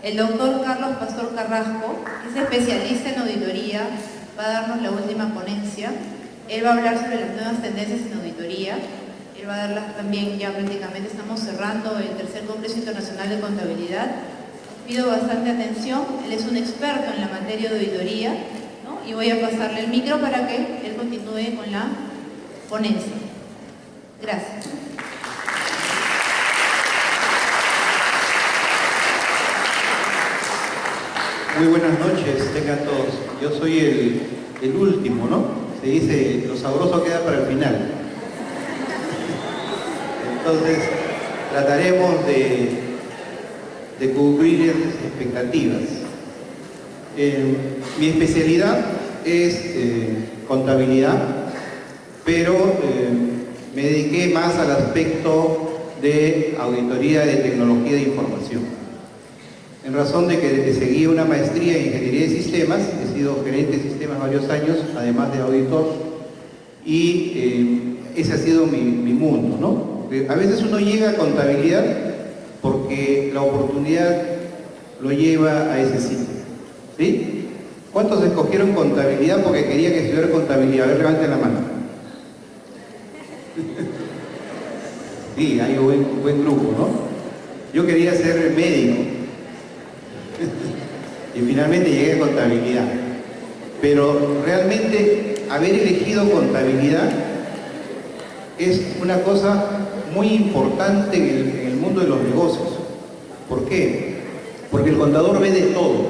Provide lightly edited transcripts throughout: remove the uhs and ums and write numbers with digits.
El doctor Carlos Pastor Carrasco es especialista en auditoría, va a darnos la última ponencia. Él va a hablar sobre las nuevas tendencias en auditoría. Él va a darlas también, ya prácticamente estamos cerrando el tercer Congreso Internacional de Contabilidad. Pido bastante atención, él es un experto en la materia de auditoría, ¿no? Y voy a pasarle el micro para que él continúe con la ponencia. Gracias. Muy buenas noches, tengan todos. Yo soy el último, ¿no? Se dice, lo sabroso queda para el final. Entonces, trataremos de cubrir esas expectativas. Mi especialidad es contabilidad, pero me dediqué más al aspecto de auditoría de tecnología de información. En razón de que seguí una maestría en ingeniería de sistemas, he sido gerente de sistemas varios años, además de auditor, y ese ha sido mi mundo, ¿no? A veces uno llega a contabilidad porque la oportunidad lo lleva a ese sitio, ¿sí? ¿Cuántos escogieron contabilidad porque querían estudiar contabilidad? A ver, levanten la mano. Sí, hay un buen grupo, ¿no? Yo quería ser médico. Y finalmente llegué a contabilidad. Pero realmente haber elegido contabilidad es una cosa muy importante en el mundo de los negocios. ¿Por qué? Porque el contador ve de todo.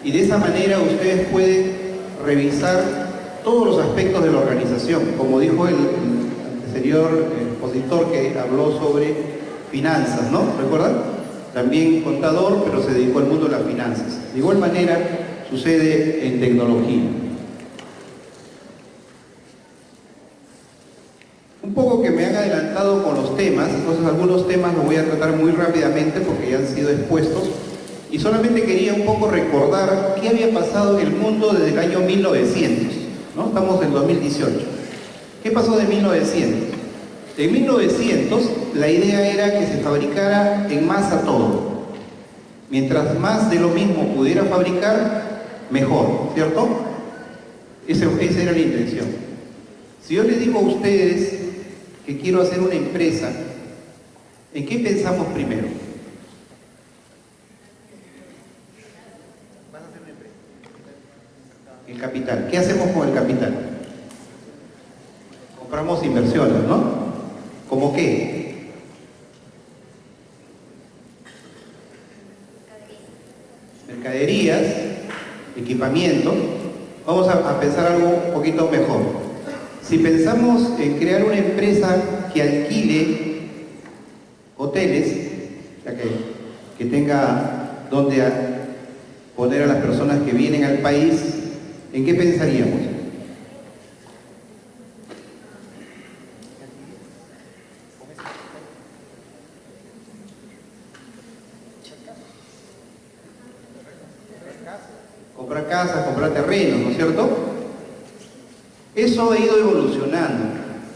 Y de esa manera ustedes pueden revisar todos los aspectos de la organización. Como dijo el anterior expositor que habló sobre finanzas, ¿no? ¿Recuerdan? También contador, pero se dedicó al mundo de las finanzas. De igual manera sucede en tecnología. Un poco que me han adelantado con los temas, entonces algunos temas los voy a tratar muy rápidamente porque ya han sido expuestos, y solamente quería un poco recordar qué había pasado en el mundo desde el año 1900, ¿no? Estamos en 2018. ¿Qué pasó de 1900? En 1900 la idea era que se fabricara en masa todo. Mientras más de lo mismo pudiera fabricar, mejor, ¿cierto? Esa era la intención. Si yo les digo a ustedes que quiero hacer una empresa, ¿en qué pensamos primero? Vas a hacer una empresa. El capital. ¿Qué hacemos con el capital? Compramos inversiones, ¿no? ¿Cómo qué? Mercaderías, equipamiento. Vamos a pensar algo un poquito mejor. Si pensamos en crear una empresa que alquile hoteles, o sea que tenga donde poner a las personas que vienen al país, ¿en qué pensaríamos? Comprar casas, comprar terrenos, ¿no es cierto? Eso ha ido evolucionando.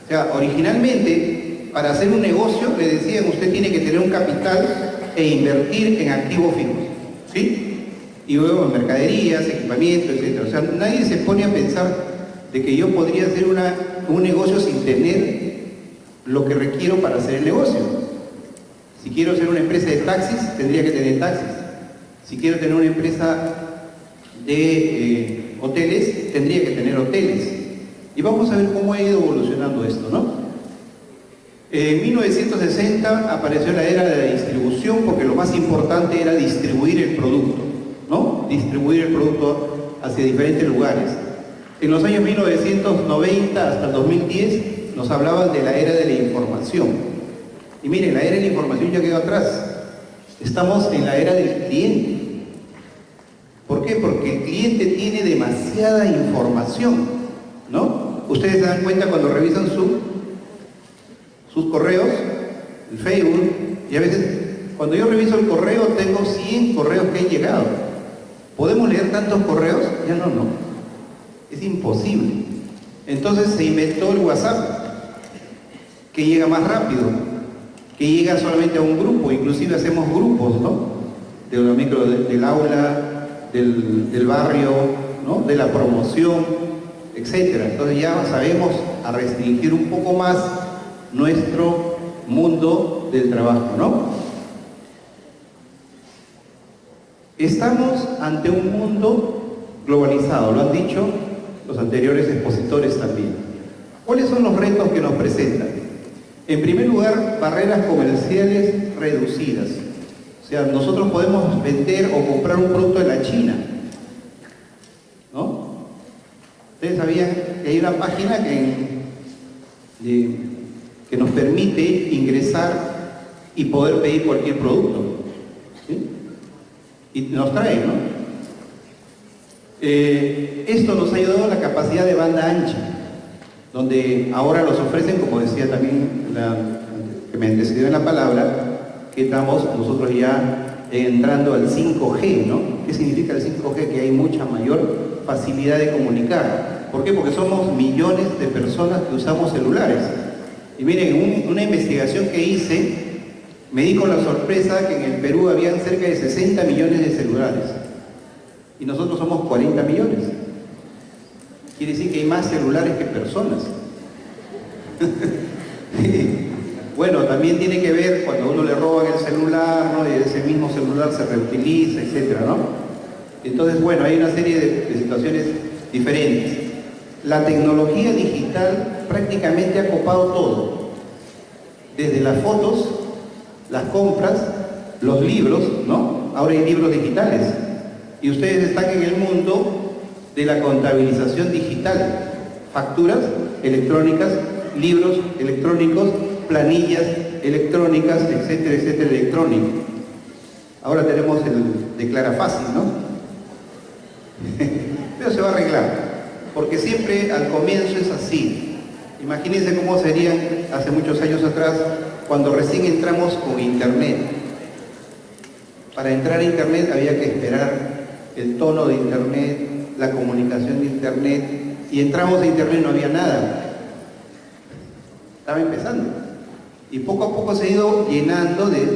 O sea, originalmente, para hacer un negocio, le decían, usted tiene que tener un capital e invertir en activos fijos, ¿sí? Y luego en mercaderías, equipamiento, etc. O sea, nadie se pone a pensar de que yo podría hacer un negocio sin tener lo que requiero para hacer el negocio. Si quiero hacer una empresa de taxis, tendría que tener taxis. Si quiero tener una empresa de hoteles, tendría que tener hoteles. Y vamos a ver cómo ha ido evolucionando esto, ¿no? En 1960 apareció la era de la distribución, porque lo más importante era distribuir el producto, ¿no? Distribuir el producto hacia diferentes lugares. En los años 1990 hasta el 2010 nos hablaban de la era de la información. Y miren, la era de la información ya quedó atrás. Estamos en la era del cliente. ¿Por qué? Porque el cliente tiene demasiada información, ¿no? Ustedes se dan cuenta cuando revisan sus correos, el Facebook, y a veces cuando yo reviso el correo tengo 100 correos que han llegado. ¿Podemos leer tantos correos? Ya no. Es imposible. Entonces se inventó el WhatsApp, que llega más rápido, que llega solamente a un grupo, inclusive hacemos grupos, ¿no? de la micro del aula, del barrio, ¿no? De la promoción, etcétera. Entonces ya sabemos a restringir un poco más nuestro mundo del trabajo, ¿no? Estamos ante un mundo globalizado, lo han dicho los anteriores expositores también. ¿Cuáles son los retos que nos presentan? En primer lugar, barreras comerciales reducidas. O sea, nosotros podemos vender o comprar un producto de la China, ¿no? Ustedes sabían que hay una página que nos permite ingresar y poder pedir cualquier producto, ¿sí? Y nos trae, ¿no? Esto nos ha ayudado a la capacidad de banda ancha, donde ahora los ofrecen, como decía también que me antecedió en la palabra, que estamos nosotros ya entrando al 5G, ¿no? ¿Qué significa el 5G? Que hay mucha mayor facilidad de comunicar. ¿Por qué? Porque somos millones de personas que usamos celulares. Y miren, una investigación que hice, me di con la sorpresa que en el Perú habían cerca de 60 millones de celulares. Y nosotros somos 40 millones. Quiere decir que hay más celulares que personas. Bueno, también tiene que ver cuando uno le roban el celular, ¿no? Y ese mismo celular se reutiliza, etcétera, ¿no? Entonces, bueno, hay una serie de situaciones diferentes. La tecnología digital prácticamente ha copado todo. Desde las fotos, las compras, los libros, ¿no? Ahora hay libros digitales. Y ustedes están en el mundo de la contabilización digital. Facturas electrónicas, libros electrónicos, planillas electrónicas, etcétera, etcétera, electrónico. Ahora tenemos el Declara Fácil, ¿no? Pero se va a arreglar, porque siempre al comienzo es así. Imagínense cómo serían hace muchos años atrás, cuando recién entramos con Internet. Para entrar a Internet había que esperar el tono de Internet, la comunicación de Internet, y entramos a Internet y no había nada. Estaba empezando. Y poco a poco se ha ido llenando de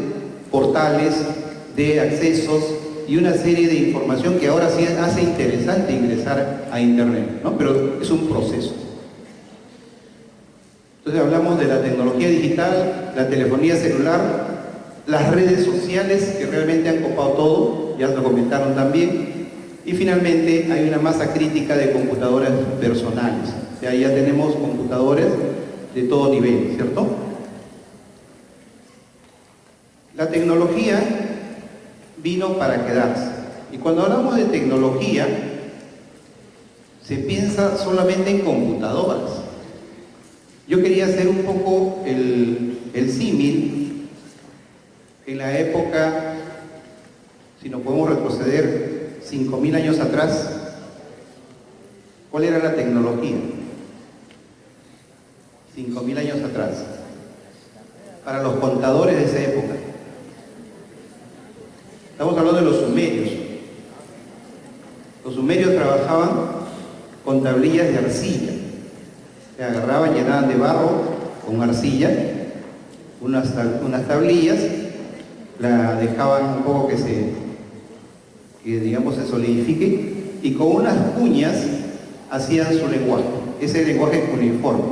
portales, de accesos y una serie de información que ahora sí hace interesante ingresar a Internet, ¿no? Pero es un proceso. Entonces hablamos de la tecnología digital, la telefonía celular, las redes sociales que realmente han copado todo, ya lo comentaron también, y finalmente hay una masa crítica de computadoras personales. O sea, ya tenemos computadores de todo nivel, ¿cierto? La tecnología vino para quedarse. Y cuando hablamos de tecnología, se piensa solamente en computadoras. Yo quería hacer un poco el símil. En la época, si nos podemos retroceder 5.000 años atrás, ¿cuál era la tecnología? 5.000 años atrás, para los contadores de esa época. Estamos hablando de los sumerios. Los sumerios trabajaban con tablillas de arcilla. Se agarraban, llenaban de barro con arcilla, unas tablillas, la dejaban un poco que digamos se solidifique, y con unas cuñas hacían su lenguaje, ese lenguaje cuneiforme.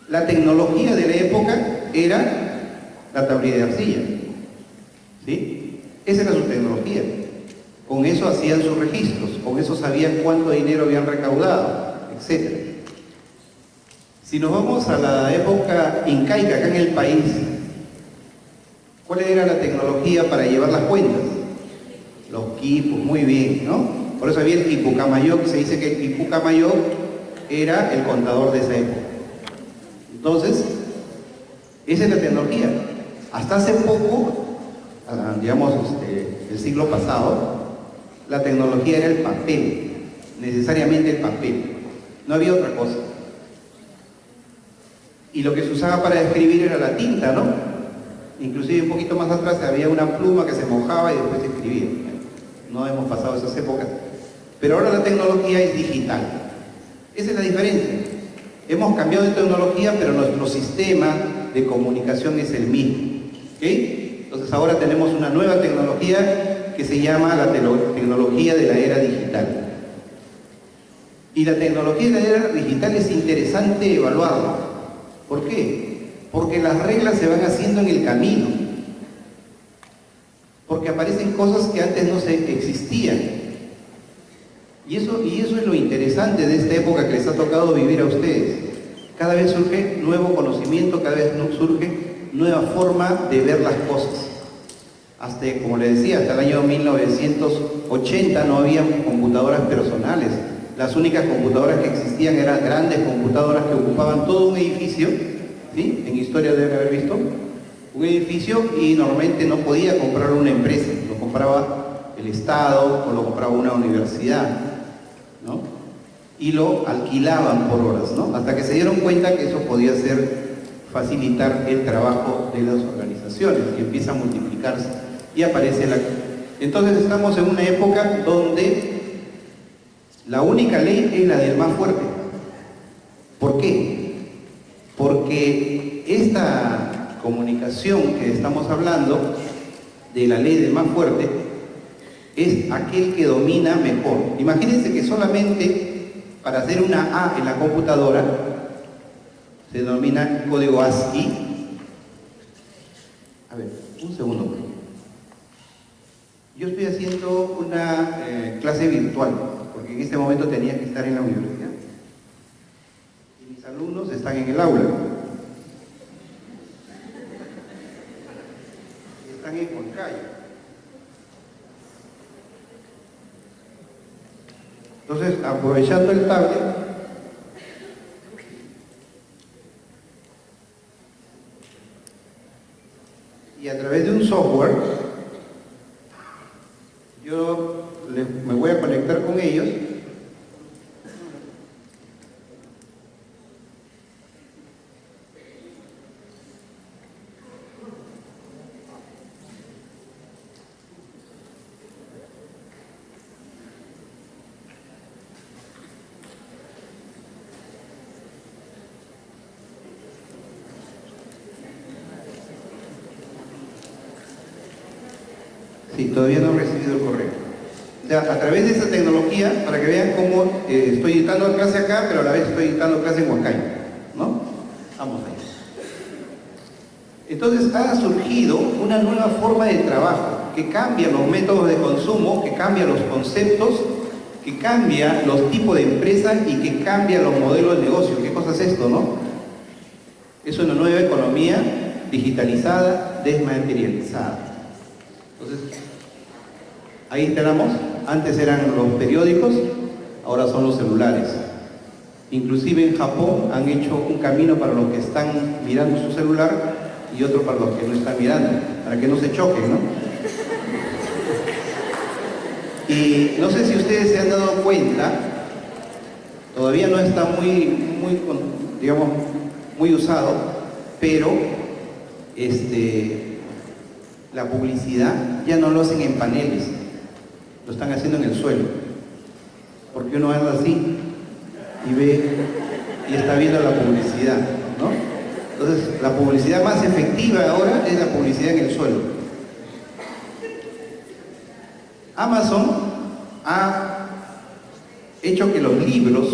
La tecnología de la época era la tablilla de arcilla, ¿sí? Esa era su tecnología. Con eso hacían sus registros, con eso sabían cuánto dinero habían recaudado, etc. Si nos vamos a la época incaica acá en el país, ¿cuál era la tecnología para llevar las cuentas? Los quipus, muy bien, ¿no? Por eso había el Quipucamayoc, se dice que el Quipucamayoc era el contador de esa época. Entonces, esa es la tecnología. Hasta hace poco, digamos, el siglo pasado, la tecnología era el papel, necesariamente el papel. No había otra cosa. Y lo que se usaba para escribir era la tinta, ¿no? Inclusive un poquito más atrás había una pluma que se mojaba y después se escribía. No hemos pasado esas épocas. Pero ahora la tecnología es digital. Esa es la diferencia. Hemos cambiado de tecnología, pero nuestro sistema de comunicación es el mismo. ¿Okay? Entonces ahora tenemos una nueva tecnología que se llama la tecnología de la era digital. Y la tecnología de la era digital es interesante evaluarla. ¿Por qué? Porque las reglas se van haciendo en el camino. Porque aparecen cosas que antes no existían. Y eso es lo interesante de esta época que les ha tocado vivir a ustedes. Cada vez surge nuevo conocimiento, cada vez surge nueva forma de ver las cosas. Hasta, como les decía, hasta el año 1980 no había computadoras personales. Las únicas computadoras que existían eran grandes computadoras que ocupaban todo un edificio, ¿sí? En historia deben haber visto, un edificio, y normalmente no podía comprar una empresa, lo compraba el Estado o lo compraba una universidad, ¿no? Y lo alquilaban por horas, ¿no? Hasta que se dieron cuenta que eso podía facilitar el trabajo de las organizaciones, y empieza a multiplicarse y aparece la... Entonces estamos en una época donde la única ley es la del más fuerte. ¿Por qué? Porque esta comunicación que estamos hablando de la ley del más fuerte es aquel que domina mejor. Imagínense que solamente para hacer una A en la computadora se denomina código ASCII. A ver, un segundo. Yo estoy haciendo una clase virtual, porque en este momento tenía que estar en la universidad. Y mis alumnos están en el aula. Están en Huancayo. Entonces, aprovechando el tablet, y a través de un software, yo me voy a conectar con ellos. Sí, todavía no he recibido el correo. O sea, a través de esa tecnología, para que vean cómo estoy editando clase acá, pero a la vez estoy editando clase en Huancayo, ¿no? Vamos a ir. Entonces ha surgido una nueva forma de trabajo que cambia los métodos de consumo, que cambia los conceptos, que cambia los tipos de empresas y que cambia los modelos de negocio. ¿Qué cosa es esto, no? Es una nueva economía digitalizada, desmaterializada. Entonces, ahí tenemos, antes eran los periódicos, ahora son los celulares. Inclusive en Japón han hecho un camino para los que están mirando su celular y otro para los que no están mirando, para que no se choquen, ¿no? Y no sé si ustedes se han dado cuenta, todavía no está digamos, muy usado, pero la publicidad ya no lo hacen en paneles, lo están haciendo en el suelo, porque uno anda así y ve y está viendo la publicidad, ¿no? Entonces, la publicidad más efectiva ahora es la publicidad en el suelo. Amazon ha hecho que los libros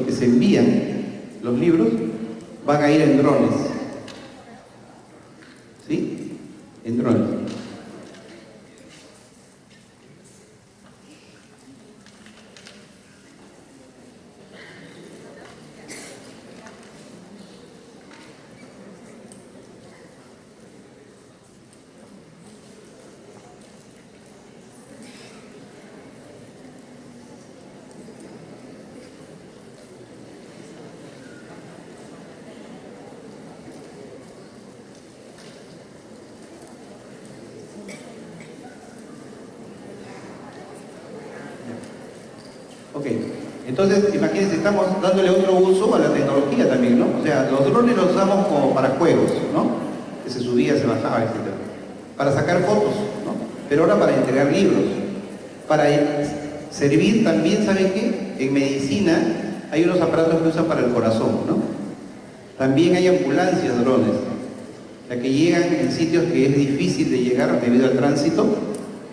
que se envían, los libros van a ir en drones, ¿sí? En drones. Ok, entonces imagínense, estamos dándole otro uso a la tecnología también, ¿no? O sea, los drones los usamos como para juegos, ¿no? Que se subía, se bajaba, etc. Para sacar fotos, ¿no? Pero ahora para entregar libros. Para servir también, ¿saben qué? En medicina hay unos aparatos que usan para el corazón, ¿no? También hay ambulancias drones. la que llegan en sitios que es difícil de llegar debido al tránsito,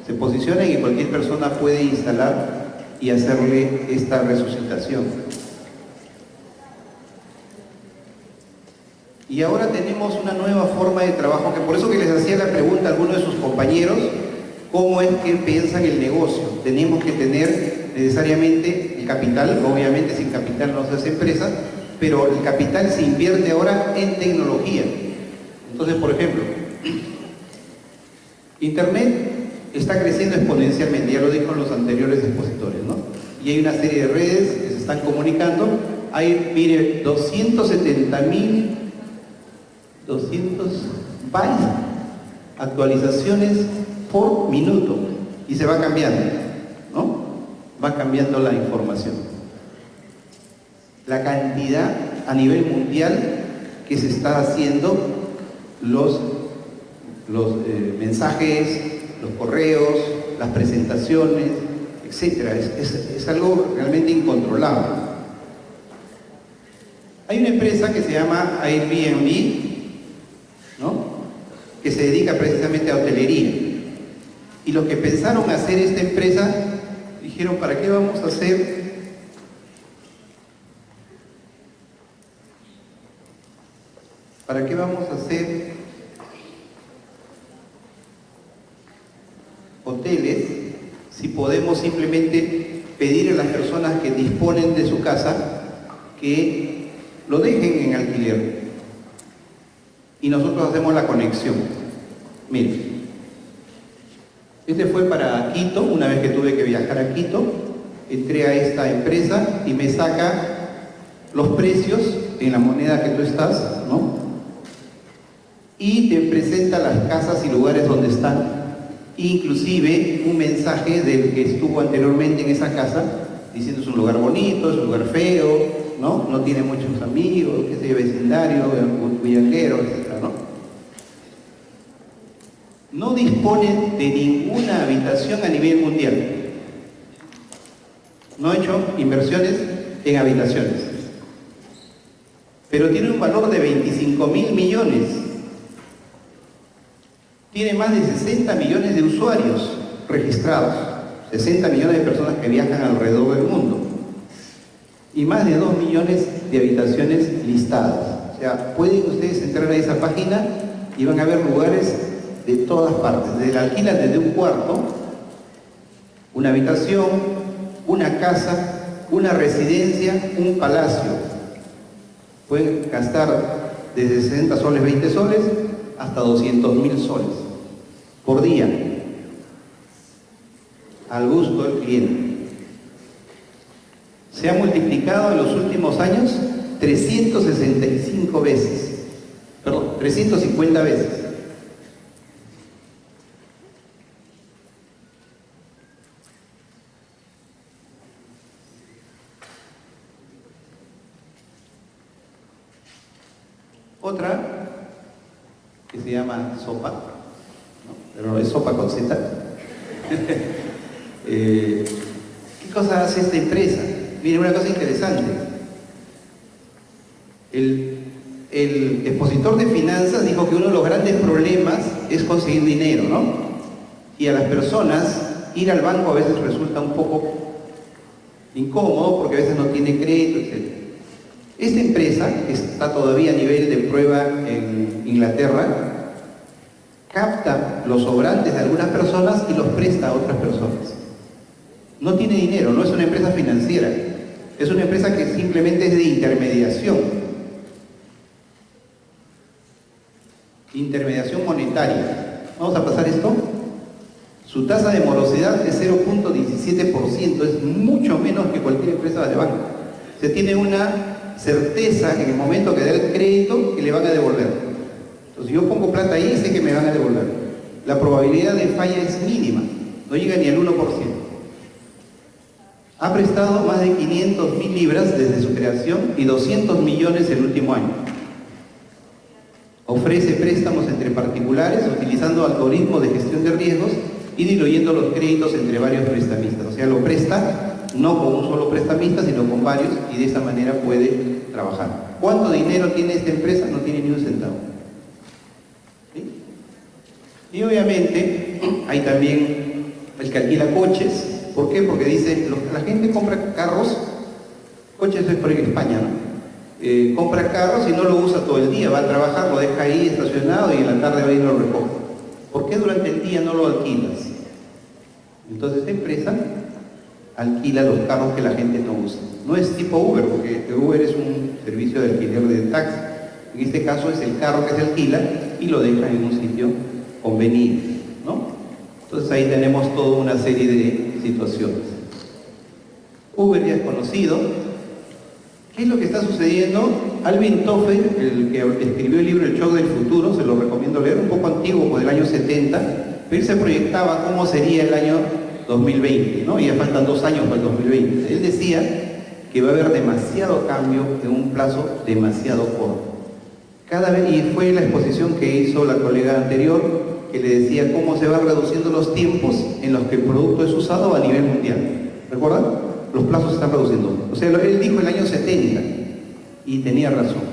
se posicionan y cualquier persona puede instalar y hacerle esta resucitación. Y ahora tenemos una nueva forma de trabajo, que por eso que les hacía la pregunta a algunos de sus compañeros, ¿cómo es que piensan el negocio? Tenemos que tener necesariamente el capital, obviamente sin capital no se hace empresa, pero el capital se invierte ahora en tecnología. Entonces, por ejemplo, Internet está creciendo exponencialmente, ya lo dijo en los anteriores expositores, ¿no? Y hay una serie de redes que se están comunicando. Hay, mire, 200 bytes, actualizaciones por minuto, y se va cambiando, ¿no? Va cambiando la información. La cantidad a nivel mundial que se está haciendo, los mensajes, los correos, las presentaciones, etcétera, es algo realmente incontrolable. Hay una empresa que se llama Airbnb, ¿no?, que se dedica precisamente a hotelería. Y los que pensaron hacer esta empresa dijeron, ¿para qué vamos a hacer hoteles si podemos simplemente pedir a las personas que disponen de su casa que lo dejen en alquiler y nosotros hacemos la conexión? Miren, este fue para Quito. Una vez que tuve que viajar a Quito, entré a esta empresa y me saca los precios en la moneda que tú estás, ¿no? Y te presenta las casas y lugares donde están, inclusive un mensaje del que estuvo anteriormente en esa casa, diciendo es un lugar bonito, es un lugar feo, ¿no? No tiene muchos amigos, qué sé yo, vecindario, bullanguero, etc., ¿no? No dispone de ninguna habitación a nivel mundial. No ha hecho inversiones en habitaciones. Pero tiene un valor de 25.000 millones. Tiene más de 60 millones de usuarios registrados. 60 millones de personas que viajan alrededor del mundo. Y más de 2 millones de habitaciones listadas. O sea, pueden ustedes entrar a esa página y van a ver lugares de todas partes. Desde la alquila desde un cuarto, una habitación, una casa, una residencia, un palacio. Pueden gastar desde 60 soles, 20 soles, hasta 200.000 soles por día, al gusto del cliente. Se ha multiplicado en los últimos años 365 veces, perdón, 350 veces. Otra que se llama Sopa, ¿no? Pero no es Sopa con Z. ¿Qué cosa hace esta empresa? Miren, una cosa interesante. El expositor de finanzas dijo que uno de los grandes problemas es conseguir dinero, ¿no? Y a las personas ir al banco a veces resulta un poco incómodo porque a veces no tiene crédito, etc. Esta empresa, que está todavía a nivel de prueba en Inglaterra, capta los sobrantes de algunas personas y los presta a otras personas. No tiene dinero, no es una empresa financiera, es una empresa que simplemente es de intermediación. Intermediación monetaria. Vamos a pasar esto. Su tasa de morosidad es 0.17%, es mucho menos que cualquier empresa de banco. Se tiene una certeza en el momento que da el crédito que le van a devolver. Entonces, si yo pongo plata ahí, sé que me van a devolver. La probabilidad de falla es mínima, no llega ni al 1%. Ha prestado más de 500.000 libras desde su creación y 200 millones el último año. Ofrece préstamos entre particulares utilizando algoritmos de gestión de riesgos y diluyendo los créditos entre varios prestamistas. O sea, lo presta no con un solo prestamista, sino con varios, y de esa manera puede trabajar. ¿Cuánto dinero tiene esta empresa? No tiene ni un centavo. Y obviamente hay también el que alquila coches. ¿Por qué? Porque dice, la gente compra carros, coches es por ahí en España, ¿no? Compra carros y no lo usa todo el día, va a trabajar, lo deja ahí estacionado y en la tarde va y lo recoge. ¿Por qué durante el día no lo alquilas? Entonces esta empresa alquila los carros que la gente no usa. No es tipo Uber, porque Uber es un servicio de alquiler de taxi. En este caso es el carro que se alquila y lo deja en un sitio conveniente, ¿no? Entonces ahí tenemos toda una serie de situaciones. Uber ya es conocido. ¿Qué es lo que está sucediendo? Alvin Toffler, el que escribió el libro El Shock del Futuro, se lo recomiendo leer, un poco antiguo, pues del año 70, pero él se proyectaba cómo sería el año 2020, ¿no? Y ya faltan 2 años para el 2020. Él decía que va a haber demasiado cambio en un plazo demasiado corto. Cada vez, y fue la exposición que hizo la colega anterior, que le decía cómo se van reduciendo los tiempos en los que el producto es usado a nivel mundial. ¿Recuerdan? Los plazos se están reduciendo. O sea, él dijo el año 70 y tenía razón.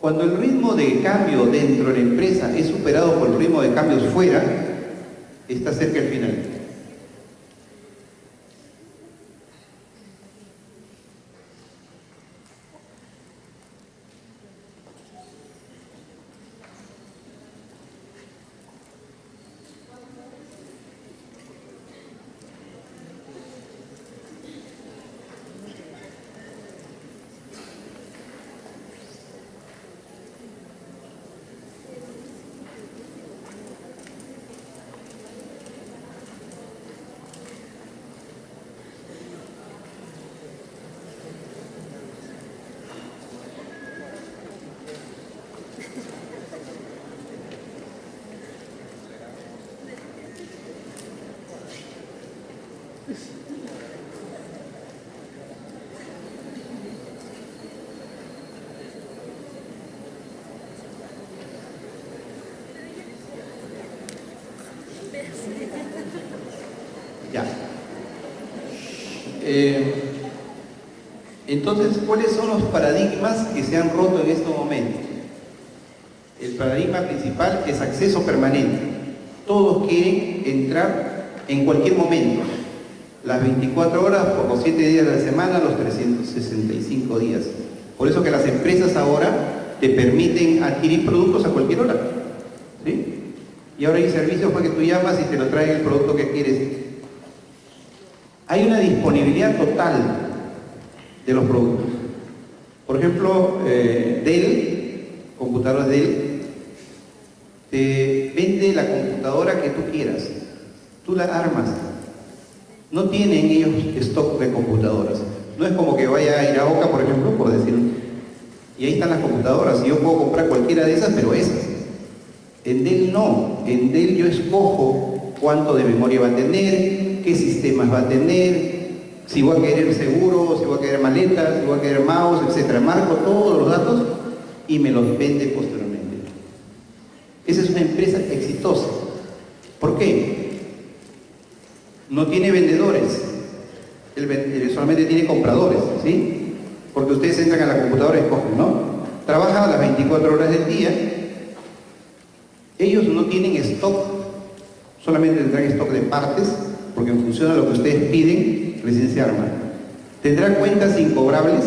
Cuando el ritmo de cambio dentro de la empresa es superado por el ritmo de cambios fuera, está cerca el final. Ya. Entonces, ¿cuáles son los paradigmas que se han roto en estos momentos? El paradigma principal es acceso permanente. Todos quieren entrar en cualquier momento, las 24 horas por los 7 días de la semana, los 365 días. Por eso que las empresas ahora te permiten adquirir productos a cualquier hora, ¿sí? Y ahora hay servicios para que tú llamas y te lo traen el producto que quieres. Hay una disponibilidad total de los productos. Por ejemplo, Dell, computadoras Dell, te vende la computadora que tú quieras. Tú la armas. No tienen ellos stock de computadoras. No es como que vaya a Iraoka, por ejemplo, por decir, y ahí están las computadoras, y yo puedo comprar cualquiera de esas, pero esas. En Dell no. En Dell yo escojo cuánto de memoria va a tener, qué sistemas va a tener, si voy a querer seguro, si voy a querer maletas, si voy a querer mouse, etc. Marco todos los datos y me los vende posteriormente. Esa es una empresa exitosa. ¿Por qué? No tiene vendedores, solamente tiene compradores, ¿sí? Porque ustedes entran a la computadora y escogen, ¿no? Trabaja las 24 horas del día. Ellos no tienen stock, solamente tendrán stock de partes, porque en función a lo que ustedes piden, recién se arman. ¿Tendrán cuentas incobrables?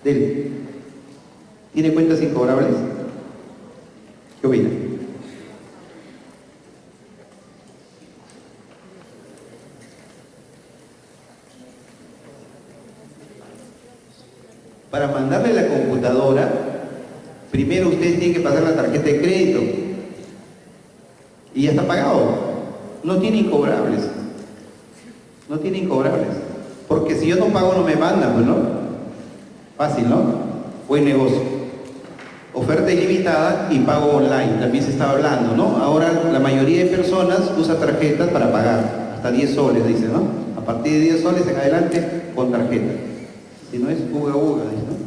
Dell. ¿Tiene cuentas incobrables? ¿Qué opina? Para mandarle la computadora, primero ustedes tienen que pasar la tarjeta de crédito y ya está pagado. No tiene incobrables. No tiene incobrables. Porque si yo no pago no me mandan, pues, ¿no? Fácil, ¿no? Buen negocio. Oferta ilimitada y pago online. También se estaba hablando, ¿no? Ahora la mayoría de personas usa tarjetas para pagar. Hasta 10 soles, dice, ¿no? A partir de 10 soles en adelante con tarjeta. Si no es uga, dice, ¿no?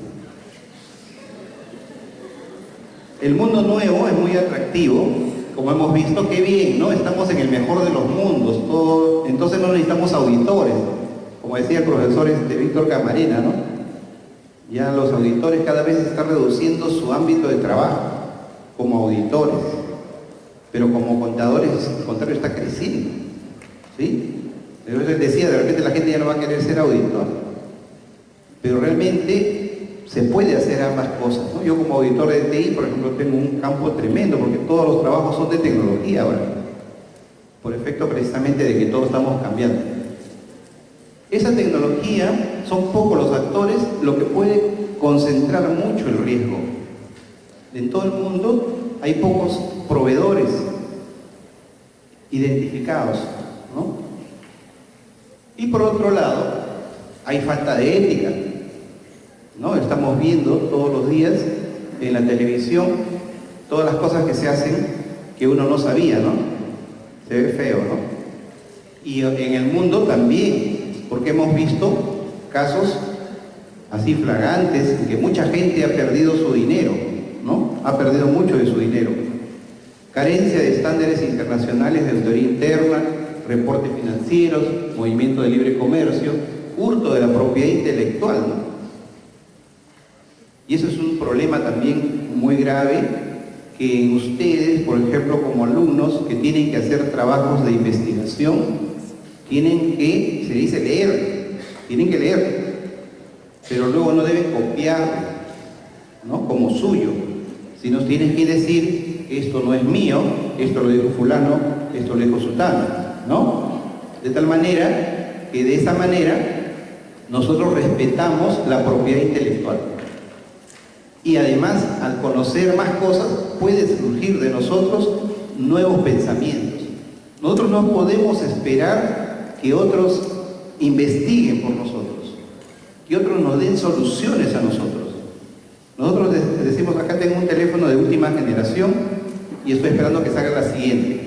El mundo nuevo es muy atractivo, como hemos visto, qué bien, ¿no? Estamos en el mejor de los mundos, entonces no necesitamos auditores, como decía el profesor Víctor Camarena, ¿no? Ya los auditores cada vez están reduciendo su ámbito de trabajo como auditores, pero como contadores el contrario está creciendo, ¿sí? Pero les decía, de repente la gente ya no va a querer ser auditor, pero realmente se puede hacer ambas cosas, ¿no? Yo como auditor de TI, por ejemplo, tengo un campo tremendo porque todos los trabajos son de tecnología ahora, por efecto precisamente de que todos estamos cambiando. Esa tecnología, son pocos los actores, lo que puede concentrar mucho el riesgo. En todo el mundo hay pocos proveedores identificados, ¿no? Y por otro lado, hay falta de ética, ¿no? Estamos viendo todos los días en la televisión todas las cosas que se hacen que uno no sabía, ¿no? Se ve feo, ¿no? Y en el mundo también, porque hemos visto casos así flagrantes en que mucha gente ha perdido su dinero, ¿no? Ha perdido mucho de su dinero. Carencia de estándares internacionales de auditoría interna, reportes financieros, movimiento de libre comercio, hurto de la propiedad intelectual, ¿no? Y eso es un problema también muy grave que ustedes, por ejemplo, como alumnos que tienen que hacer trabajos de investigación, tienen que, se dice leer, tienen que leer, pero luego no deben copiar, ¿no? Como suyo, sino tienen que decir, esto no es mío, esto lo dijo fulano, esto lo dijo sultano, ¿no? De tal manera que de esa manera nosotros respetamos la propiedad intelectual. Y además, al conocer más cosas, puede surgir de nosotros nuevos pensamientos. Nosotros no podemos esperar que otros investiguen por nosotros, que otros nos den soluciones a nosotros. Nosotros decimos, acá tengo un teléfono de última generación y estoy esperando que salga la siguiente.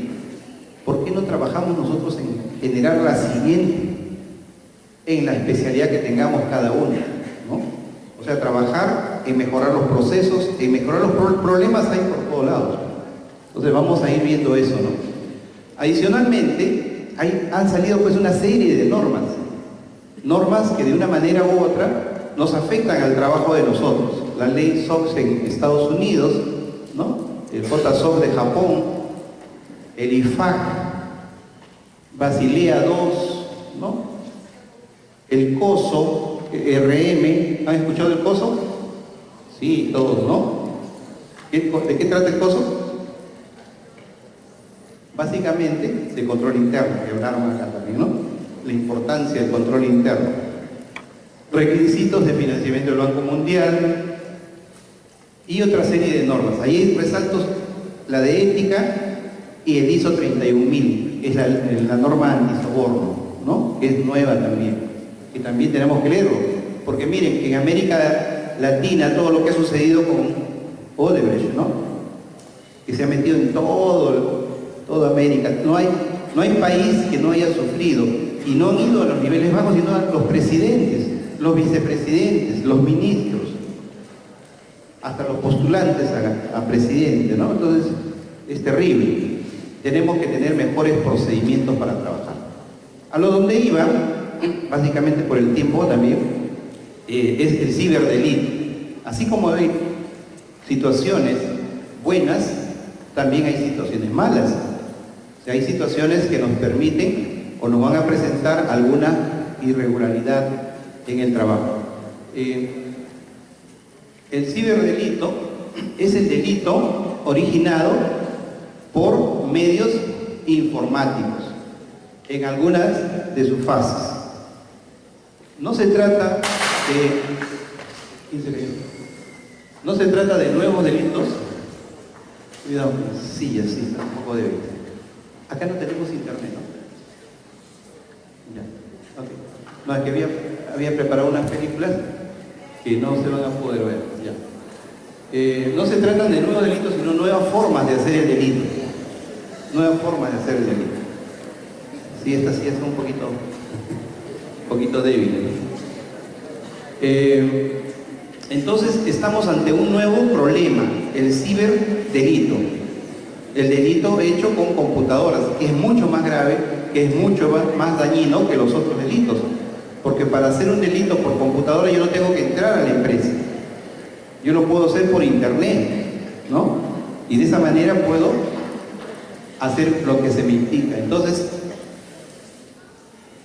¿Por qué no trabajamos nosotros en generar la siguiente en la especialidad que tengamos cada uno, ¿no? O sea, trabajar en mejorar los procesos, en mejorar los problemas hay por todos lados. Entonces vamos a ir viendo eso, ¿no? Adicionalmente, han salido pues una serie de normas que de una manera u otra nos afectan al trabajo de nosotros. La ley SOX en Estados Unidos, ¿no? El JSOC de Japón, el IFAC, Basilea II, ¿no? El COSO, RM, ¿han escuchado del COSO? Sí, todos, ¿no? ¿De qué trata el COSO? Básicamente de control interno, que hablaron acá también, ¿no? La importancia del control interno. Requisitos de financiamiento del Banco Mundial y otra serie de normas. Ahí resalto la de ética y el ISO 31000, que es la norma antisoborno, ¿no? Que es nueva también, que también tenemos que leerlo. Porque miren, que en América Latina todo lo que ha sucedido con Odebrecht, ¿no? Que se ha metido en toda América. No hay país que no haya sufrido, y no han ido a los niveles bajos, sino a los presidentes, los vicepresidentes, los ministros, hasta los postulantes a presidente, ¿no? Entonces, es terrible. Tenemos que tener mejores procedimientos para trabajar. A lo donde iba, básicamente por el tiempo también, es el ciberdelito. Así como hay situaciones buenas, también hay situaciones malas. O sea, hay situaciones que nos permiten o nos van a presentar alguna irregularidad en el trabajo. El ciberdelito es el delito originado por medios informáticos en algunas de sus fases. No se trata de nuevos delitos. Cuidado con la silla, sí, está un poco débil. Acá no tenemos internet, ¿no? Ya, ok. No, es que había preparado unas películas que no se van a poder ver, ya. No se trata de nuevos delitos, sino nuevas formas de hacer el delito. Nuevas formas de hacer el delito. Sí, esta silla está un poquito débil, ¿no? Entonces estamos ante un nuevo problema, el ciberdelito, el delito hecho con computadoras, que es mucho más grave, que es mucho más dañino que los otros delitos. Porque para hacer un delito por computadora yo no tengo que entrar a la empresa. Yo lo puedo hacer por internet, ¿no? Y de esa manera puedo hacer lo que se me indica. Entonces,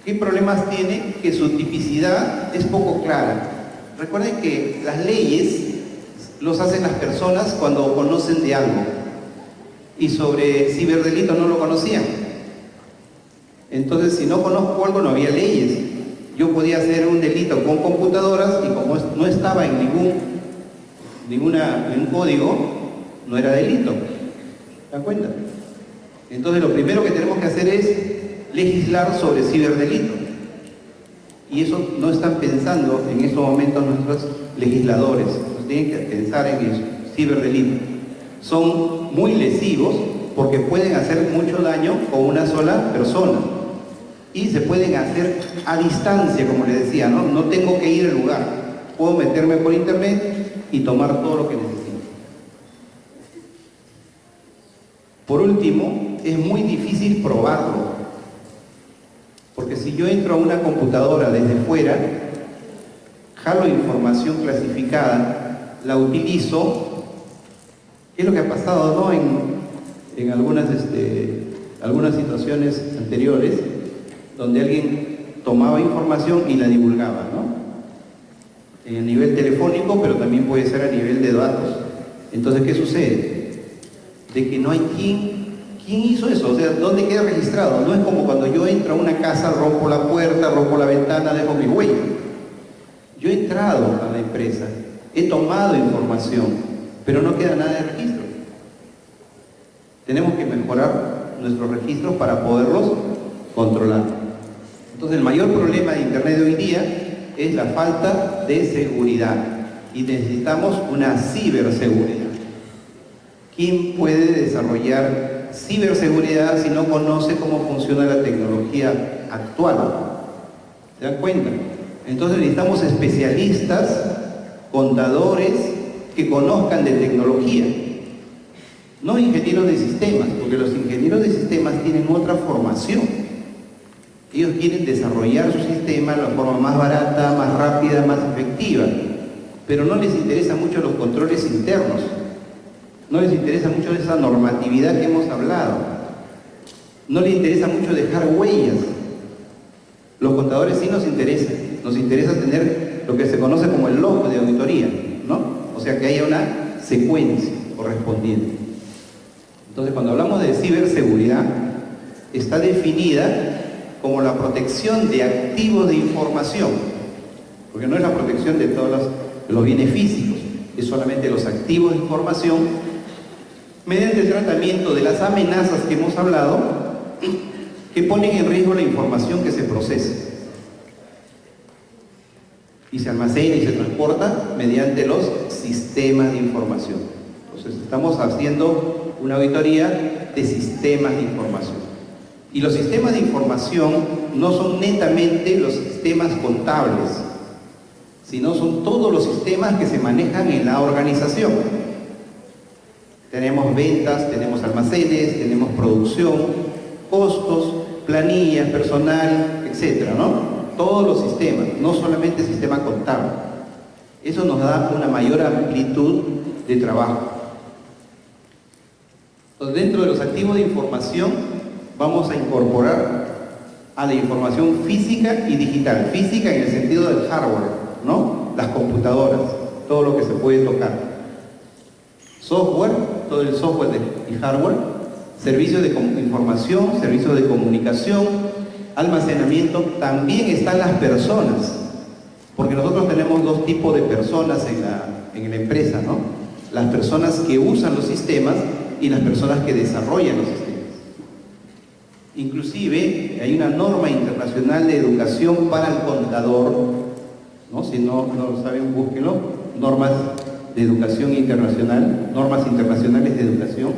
¿qué problemas tiene? Que su tipicidad es poco clara. Recuerden que las leyes los hacen las personas cuando conocen de algo. Y sobre ciberdelito no lo conocían. Entonces, si no conozco algo, no había leyes. Yo podía hacer un delito con computadoras y como no estaba en ningún código, no era delito. ¿Se dan cuenta? Entonces, lo primero que tenemos que hacer es legislar sobre ciberdelito. Y eso no están pensando en estos momentos nuestros legisladores. Nos tienen que pensar en eso, ciberdelito. Son muy lesivos porque pueden hacer mucho daño con una sola persona. Y se pueden hacer a distancia, como les decía, ¿no? No tengo que ir al lugar. Puedo meterme por internet y tomar todo lo que necesito. Por último, es muy difícil probarlo. Porque si yo entro a una computadora desde fuera, jalo información clasificada, la utilizo, ¿qué es lo que ha pasado, no? En algunas situaciones anteriores, donde alguien tomaba información y la divulgaba, ¿no? A nivel telefónico, pero también puede ser a nivel de datos. Entonces, ¿qué sucede? De que no hay ¿quién hizo eso? O sea, ¿dónde queda registrado? No es como cuando yo entro a una casa, rompo la puerta, rompo la ventana, dejo mi huella. Yo he entrado a la empresa, he tomado información, pero no queda nada de registro. Tenemos que mejorar nuestros registros para poderlos controlar. Entonces, el mayor problema de Internet de hoy día es la falta de seguridad y necesitamos una ciberseguridad. ¿Quién puede desarrollar ciberseguridad si no conoce cómo funciona la tecnología actual? ¿Se dan cuenta? Entonces necesitamos especialistas, contadores que conozcan de tecnología, no ingenieros de sistemas, porque los ingenieros de sistemas tienen otra formación. Ellos quieren desarrollar su sistema de la forma más barata, más rápida, más efectiva, pero no les interesa mucho los controles internos. No les interesa mucho esa normatividad que hemos hablado. No les interesa mucho dejar huellas. Los contadores sí nos interesa tener lo que se conoce como el log de auditoría, ¿no? O sea, que haya una secuencia correspondiente. Entonces, cuando hablamos de ciberseguridad, está definida como la protección de activos de información, porque no es la protección de todos los bienes físicos, es solamente los activos de información, mediante el tratamiento de las amenazas que hemos hablado, que ponen en riesgo la información que se procesa y se almacena y se transporta mediante los sistemas de información. Entonces, estamos haciendo una auditoría de sistemas de información. Y los sistemas de información no son netamente los sistemas contables, sino son todos los sistemas que se manejan en la organización. Tenemos ventas, tenemos almacenes, tenemos producción, costos, planillas, personal, etcétera, ¿no? Todos los sistemas, no solamente el sistema contable. Eso nos da una mayor amplitud de trabajo. Entonces, dentro de los activos de información, vamos a incorporar a la información física y digital. Física en el sentido del hardware, ¿no? Las computadoras, todo lo que se puede tocar. Software, todo el software y hardware, servicios de información, servicios de comunicación, almacenamiento. También están las personas, porque nosotros tenemos dos tipos de personas en la empresa, ¿no? Las personas que usan los sistemas y las personas que desarrollan los sistemas. Inclusive hay una norma internacional de educación para el contador, ¿no? Si no lo saben, búsquenlo, normas de educación internacional, normas internacionales de educación,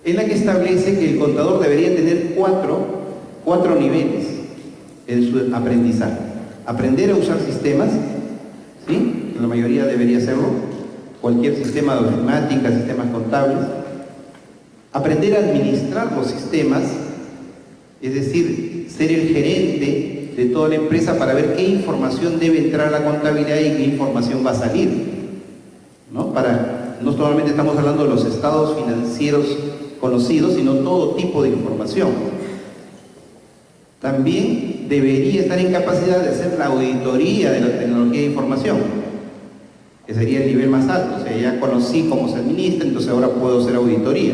en la que establece que el contador debería tener cuatro niveles en su aprendizaje. Aprender a usar sistemas, ¿sí? La mayoría debería hacerlo, cualquier sistema de ofimática, sistemas contables. Aprender a administrar los sistemas, es decir, ser el gerente de toda la empresa para ver qué información debe entrar a la contabilidad y qué información va a salir, ¿no? No solamente estamos hablando de los estados financieros conocidos, sino todo tipo de información. También debería estar en capacidad de hacer la auditoría de la tecnología de información, que sería el nivel más alto. O sea, ya conocí cómo se administra, entonces ahora puedo hacer auditoría.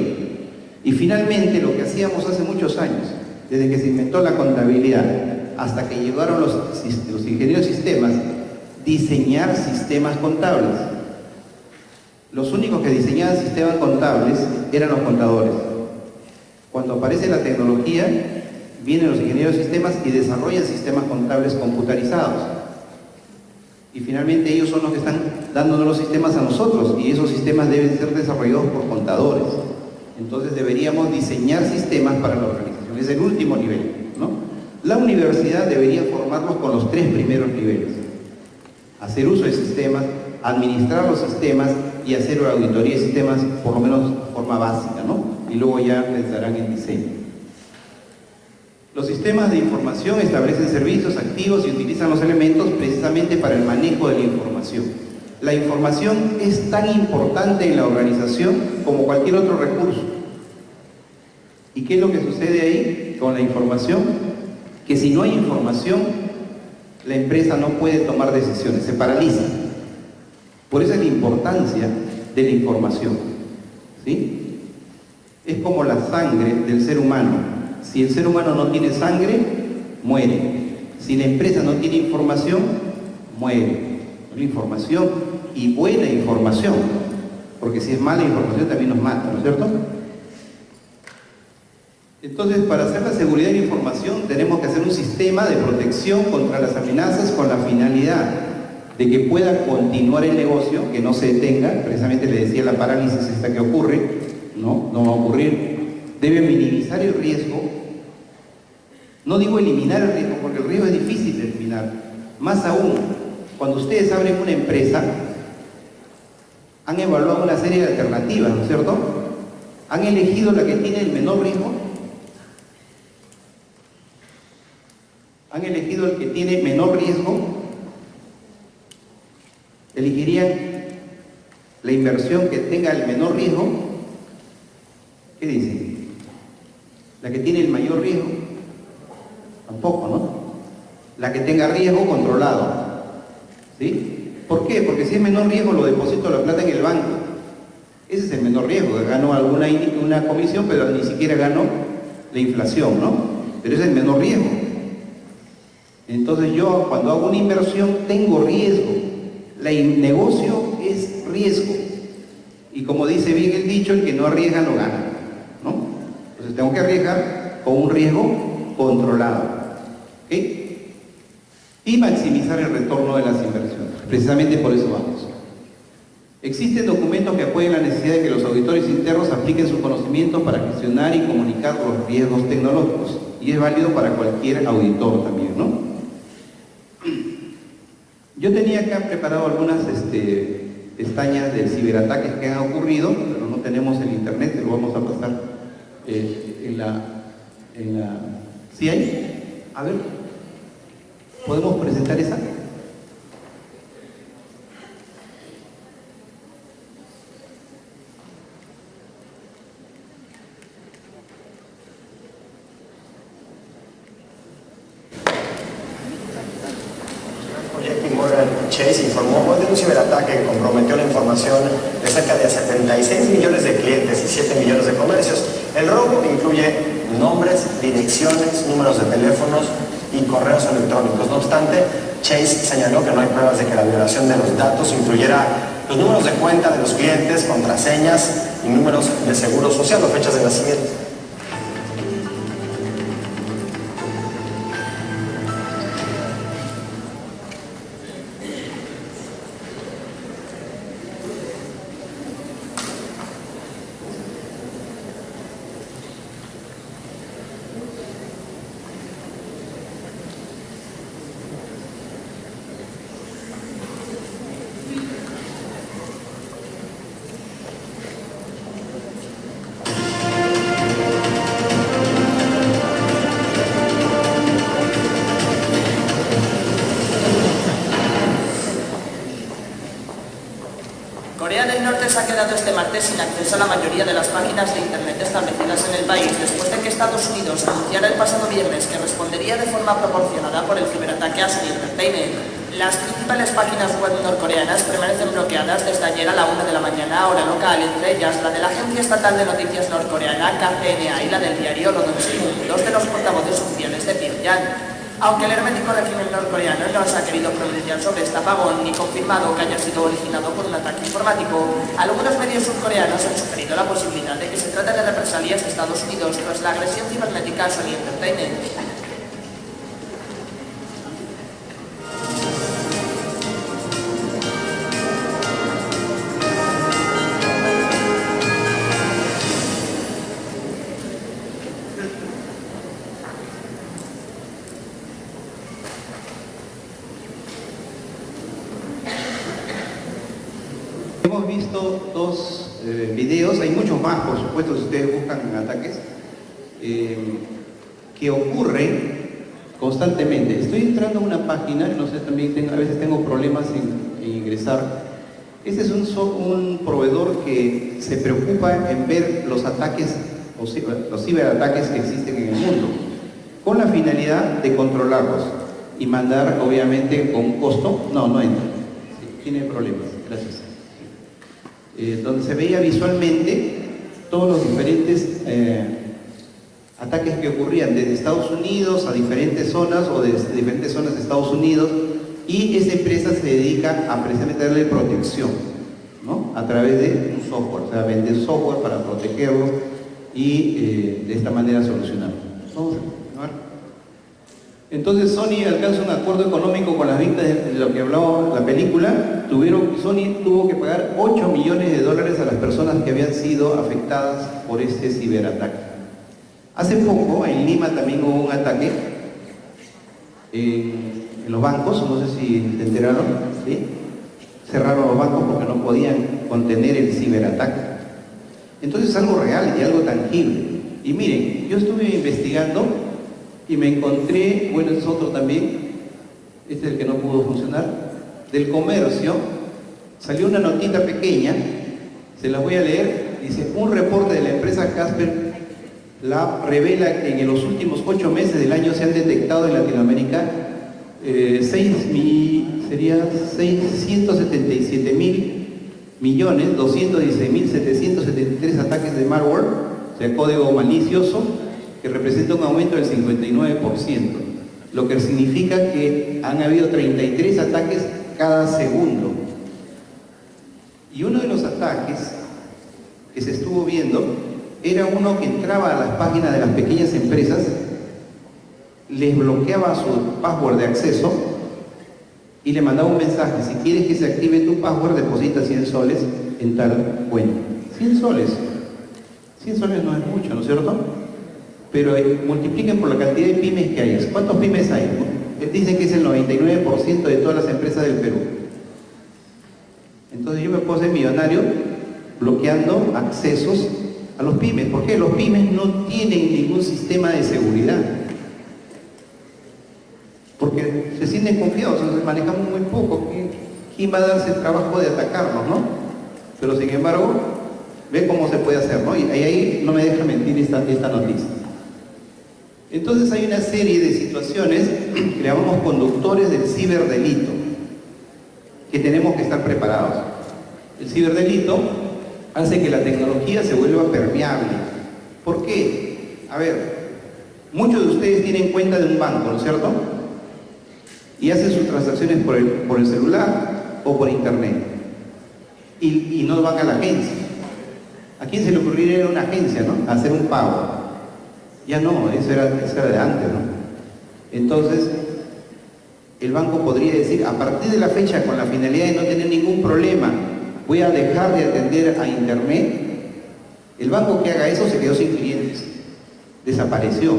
Y finalmente, lo que hacíamos hace muchos años, desde que se inventó la contabilidad hasta que llegaron los ingenieros de sistemas, diseñar sistemas contables. Los únicos que diseñaban sistemas contables eran los contadores. Cuando aparece la tecnología, vienen los ingenieros de sistemas y desarrollan sistemas contables computarizados. Y finalmente ellos son los que están dándonos los sistemas a nosotros, y esos sistemas deben ser desarrollados por contadores. Entonces deberíamos diseñar sistemas para la organización. Es el último nivel, ¿no? La universidad debería formarnos con los 3 primeros niveles: hacer uso de sistemas, administrar los sistemas y hacer una auditoría de sistemas, por lo menos de forma básica, ¿no? Y luego ya pensarán en diseño. Los sistemas de información establecen servicios activos y utilizan los elementos precisamente para el manejo de la información. La información es tan importante en la organización como cualquier otro recurso. ¿Y qué es lo que sucede ahí con la información? Que si no hay información, la empresa no puede tomar decisiones, se paraliza. Por eso es la importancia de la información, ¿sí? Es como la sangre del ser humano. Si el ser humano no tiene sangre, muere. Si la empresa no tiene información, muere. Información y buena información, porque si es mala información también nos mata, ¿no es cierto? Entonces, para hacer la seguridad de la información tenemos que hacer un sistema de protección contra las amenazas con la finalidad de que pueda continuar el negocio, que no se detenga. Precisamente le decía la parálisis esta que ocurre, no va a ocurrir. Debe minimizar el riesgo. No digo eliminar el riesgo, porque el riesgo es difícil de eliminar. Más aún, cuando ustedes abren una empresa, han evaluado una serie de alternativas, ¿no es cierto? Han elegido la que tiene el menor riesgo. Han elegido el que tiene menor riesgo. Elegirían la inversión que tenga el menor riesgo. ¿Qué dicen? La que tiene el mayor riesgo. Tampoco, ¿no? La que tenga riesgo controlado. ¿Sí? ¿Por qué? Porque si es menor riesgo, lo deposito la plata en el banco. Ese es el menor riesgo. Ganó una comisión, pero ni siquiera ganó la inflación, ¿no? Pero ese es el menor riesgo. Entonces yo, cuando hago una inversión, tengo riesgo. El negocio es riesgo. Y como dice bien el dicho, el que no arriesga no gana, ¿no? Entonces tengo que arriesgar con un riesgo controlado, ¿ok? Y maximizar el retorno de las inversiones. Precisamente por eso vamos. Existen documentos que apoyan la necesidad de que los auditores internos apliquen sus conocimientos para gestionar y comunicar los riesgos tecnológicos. Y es válido para cualquier auditor también, ¿no? Yo tenía acá preparado algunas pestañas de ciberataques que han ocurrido, pero no tenemos el internet, lo vamos a pasar ¿Sí hay? A ver, ¿podemos presentar esa? Chase informó hoy de un ciberataque que comprometió la información de cerca de 76 millones de clientes y 7 millones de comercios. El robo incluye nombres, direcciones, números de teléfonos y correos electrónicos. No obstante, Chase señaló que no hay pruebas de que la violación de los datos incluyera los números de cuenta de los clientes, contraseñas y números de seguro social o fechas de nacimiento. quedado este martes sin acceso a la mayoría de las páginas de Internet establecidas en el país, después de que Estados Unidos anunciara el pasado viernes que respondería de forma proporcionada por el ciberataque a Sony Entertainment. Las principales páginas web norcoreanas permanecen bloqueadas desde ayer a la 1 de la mañana, hora local, entre ellas la de la Agencia Estatal de Noticias Norcoreana, KCNA, y la del diario Rodong Sinmun, dos de los portavoces oficiales de Pyongyang. Aunque el hermético régimen norcoreano no se ha querido pronunciar sobre este apagón ni confirmado que haya sido originado por un ataque informático, algunos medios surcoreanos han sugerido la posibilidad de que se trate de represalias de Estados Unidos tras la agresión cibernética a Sony Entertainment. Hemos visto dos videos, hay muchos más, por supuesto, si ustedes buscan ataques, que ocurren constantemente. Estoy entrando a una página, no sé, también a veces tengo problemas en ingresar. Este es un proveedor que se preocupa en ver los ataques, los ciberataques que existen en el mundo, con la finalidad de controlarlos y mandar, obviamente, con un costo. No entra. Sí, tiene problemas. Gracias. Donde se veía visualmente todos los diferentes ataques que ocurrían desde Estados Unidos a diferentes zonas o desde diferentes zonas de Estados Unidos, y esa empresa se dedica a precisamente darle protección, ¿no? A través de un software, o sea, vender software para protegerlo y de esta manera solucionarlo. Vamos a ver. Entonces Sony alcanza un acuerdo económico con las víctimas de lo que hablaba la película. Sony tuvo que pagar $8 millones a las personas que habían sido afectadas por este ciberataque. Hace poco en Lima también hubo un ataque en los bancos, no sé si te enteraron, ¿sí? Cerraron los bancos porque no podían contener el ciberataque. Entonces es algo real y algo tangible. Y miren, yo estuve investigando y me encontré, bueno, es otro también, este es el que no pudo funcionar, del comercio. Salió una notita pequeña, se la voy a leer. Dice: un reporte de la empresa Casper Lab revela que en los últimos 8 meses del año se han detectado en Latinoamérica 6.217.216.773 ataques de malware, o sea, código malicioso, que representa un aumento del 59%, lo que significa que han habido 33 ataques cada segundo. Y uno de los ataques que se estuvo viendo era uno que entraba a las páginas de las pequeñas empresas, les bloqueaba su password de acceso y le mandaba un mensaje: si quieres que se active tu password, deposita 100 soles en tal cuenta. 100 soles. 100 soles no es mucho, ¿no es cierto? Pero multipliquen por la cantidad de pymes que hay. ¿Cuántos pymes hay? Dicen que es el 99% de todas las empresas del Perú. Entonces yo me puedo hacer millonario bloqueando accesos a los pymes. ¿Por qué? Los pymes no tienen ningún sistema de seguridad, porque se sienten confiados, entonces manejamos muy poco. ¿Quién va a darse el trabajo de atacarnos, no? Pero sin embargo, ve cómo se puede hacer, ¿no? Y ahí no me deja mentir esta noticia. Entonces hay una serie de situaciones que le llamamos conductores del ciberdelito, que tenemos que estar preparados. El ciberdelito hace que la tecnología se vuelva permeable. ¿Por qué? A ver, muchos de ustedes tienen cuenta de un banco, ¿no es cierto? Y hacen sus transacciones por el celular o por internet. Y no van a la agencia. ¿A quién se le ocurriría ir a una agencia, no? A hacer un pago. Ya no, eso era de antes, ¿no? Entonces, el banco podría decir: a partir de la fecha, con la finalidad de no tener ningún problema, voy a dejar de atender a internet. El banco que haga eso se quedó sin clientes, desapareció,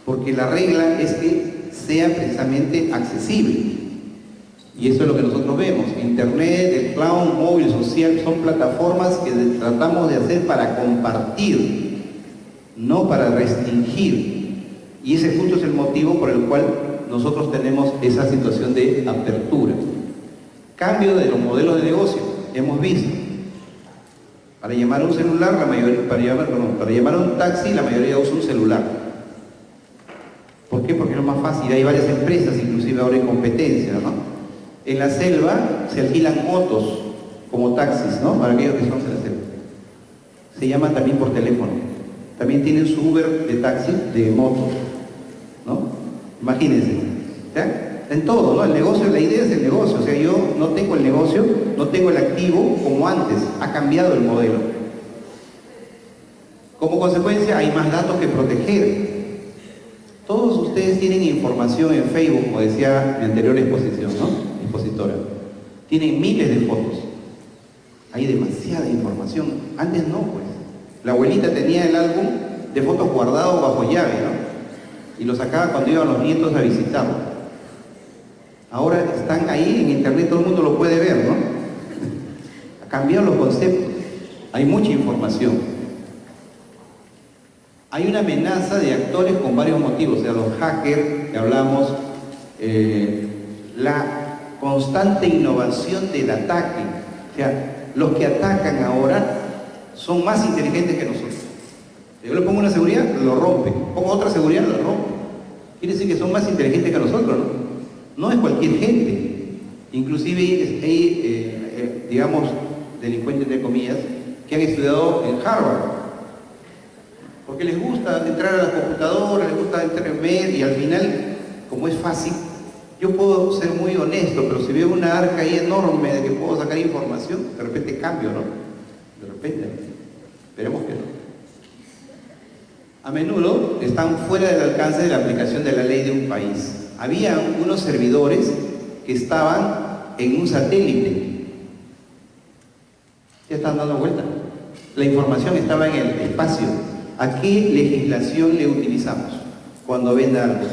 porque la regla es que sea precisamente accesible. Y eso es lo que nosotros vemos. Internet, el cloud, móvil, social, son plataformas que tratamos de hacer para compartir, no para restringir. Y ese justo es el motivo por el cual nosotros tenemos esa situación de apertura. Cambio de los modelos de negocio. Hemos visto Para llamar a un celular, para llamar a un taxi, la mayoría usa un celular. ¿Por qué? Porque es lo más fácil. Hay varias empresas, inclusive ahora en competencia, ¿no? En la selva se alquilan motos como taxis, ¿no? Para aquellos que son de la selva. Se llaman también por teléfono. También tienen su Uber de taxi, de motos, ¿no? Imagínense. ¿Ya? En todo, ¿no? El negocio, la idea es el negocio. O sea, yo no tengo el negocio, no tengo el activo como antes. Ha cambiado el modelo. Como consecuencia, hay más datos que proteger. Todos ustedes tienen información en Facebook, como decía mi anterior exposición, ¿no? Expositora. Tienen miles de fotos. Hay demasiada información. Antes no, pues. La abuelita tenía el álbum de fotos guardado bajo llave, ¿no? Y lo sacaba cuando iban los nietos a visitarlo. Ahora están ahí en internet, todo el mundo lo puede ver, ¿no? Ha cambiado los conceptos. Hay mucha información. Hay una amenaza de actores con varios motivos, o sea, los hackers que hablamos, la constante innovación del ataque. O sea, los que atacan ahora son más inteligentes que nosotros. Si yo le pongo una seguridad, lo rompe. Pongo otra seguridad, lo rompe. Quiere decir que son más inteligentes que nosotros, ¿no? No es cualquier gente. Inclusive hay, digamos, delincuentes, entre comillas, que han estudiado en Harvard. Porque les gusta entrar a la computadora, les gusta entrar en medio y al final, como es fácil, yo puedo ser muy honesto, pero si veo una arca ahí enorme de que puedo sacar información, de repente cambio, ¿no? De repente. Esperemos que no. A menudo están fuera del alcance de la aplicación de la ley de un país. Había unos servidores que estaban en un satélite. Ya están dando vuelta. La información estaba en el espacio. ¿A qué legislación le utilizamos cuando venda algo?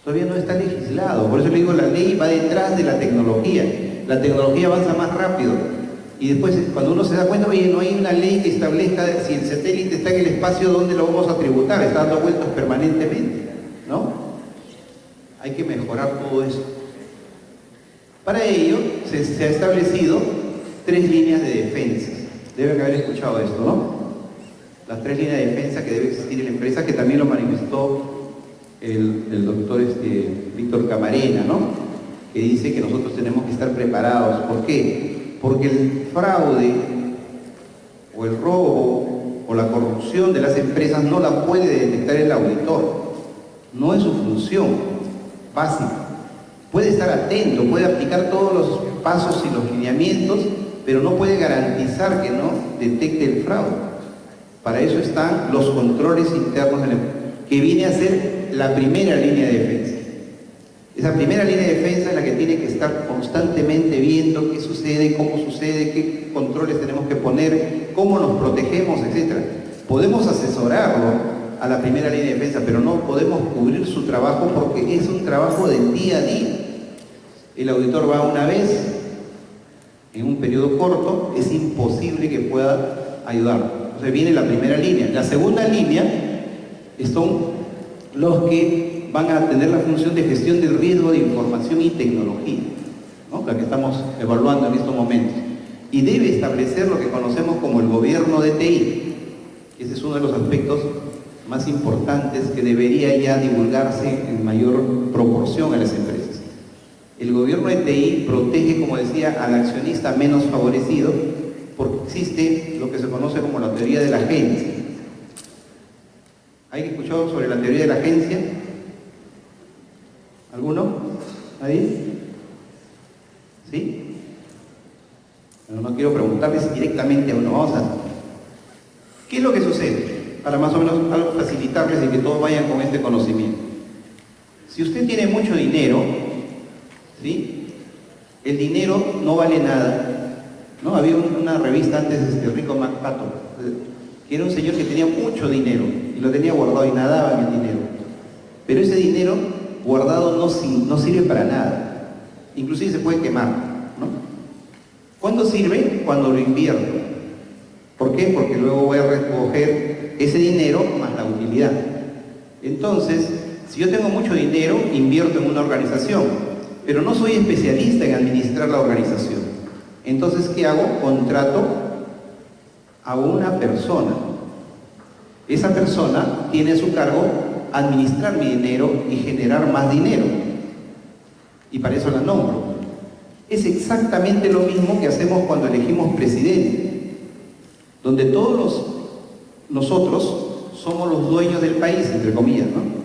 Todavía no está legislado, por eso le digo, la ley va detrás de la tecnología. La tecnología avanza más rápido. Y después, cuando uno se da cuenta, oye, no hay una ley que establezca si el satélite está en el espacio, ¿dónde lo vamos a tributar? Está dando vueltas permanentemente, ¿no? Hay que mejorar todo eso. Para ello, se ha establecido 3 líneas de defensa. Deben haber escuchado esto, ¿no? Las 3 líneas de defensa que debe existir en la empresa, que también lo manifestó el doctor Víctor Camarena, ¿no? Que dice que nosotros tenemos que estar preparados. ¿Por qué? Porque el fraude o el robo o la corrupción de las empresas no la puede detectar el auditor. No es su función básica. Puede estar atento, puede aplicar todos los pasos y los lineamientos, pero no puede garantizar que no detecte el fraude. Para eso están los controles internos, que viene a ser la primera línea de defensa. Esa primera línea de defensa es la que tiene que estar constantemente viendo qué sucede, cómo sucede, qué controles tenemos que poner, cómo nos protegemos, etc. Podemos asesorarlo a la primera línea de defensa, pero no podemos cubrir su trabajo porque es un trabajo del día a día. El auditor va una vez, en un periodo corto, es imposible que pueda ayudarlo. Entonces viene la primera línea. La segunda línea son los que van a tener la función de gestión del riesgo de información y tecnología, ¿no? La que estamos evaluando en estos momentos. Y debe establecer lo que conocemos como el gobierno de TI. Ese es uno de los aspectos más importantes que debería ya divulgarse en mayor proporción a las empresas. El gobierno de TI protege, como decía, al accionista menos favorecido, porque existe lo que se conoce como la teoría de la agencia. ¿Hay escuchado sobre la teoría de la agencia? ¿Alguno? ¿Nadie? ¿Sí? Bueno, no quiero preguntarles directamente a uno. Vamos a... ¿Qué es lo que sucede? Para más o menos facilitarles y que todos vayan con este conocimiento. Si usted tiene mucho dinero, ¿sí? El dinero no vale nada, ¿no? Había una revista antes, Rico MacPato, que era un señor que tenía mucho dinero y lo tenía guardado y nadaba en el dinero. Pero ese dinero guardado no sirve para nada, inclusive se puede quemar, ¿no? ¿Cuándo sirve? Cuando lo invierto. ¿Por qué? Porque luego voy a recoger ese dinero más la utilidad. Entonces, si yo tengo mucho dinero, invierto en una organización, pero no soy especialista en administrar la organización. Entonces, ¿qué hago? Contrato a una persona. Esa persona tiene a su cargo administrar mi dinero y generar más dinero. Y para eso la nombro. Es exactamente lo mismo que hacemos cuando elegimos presidente, donde todos nosotros somos los dueños del país, entre comillas, ¿no?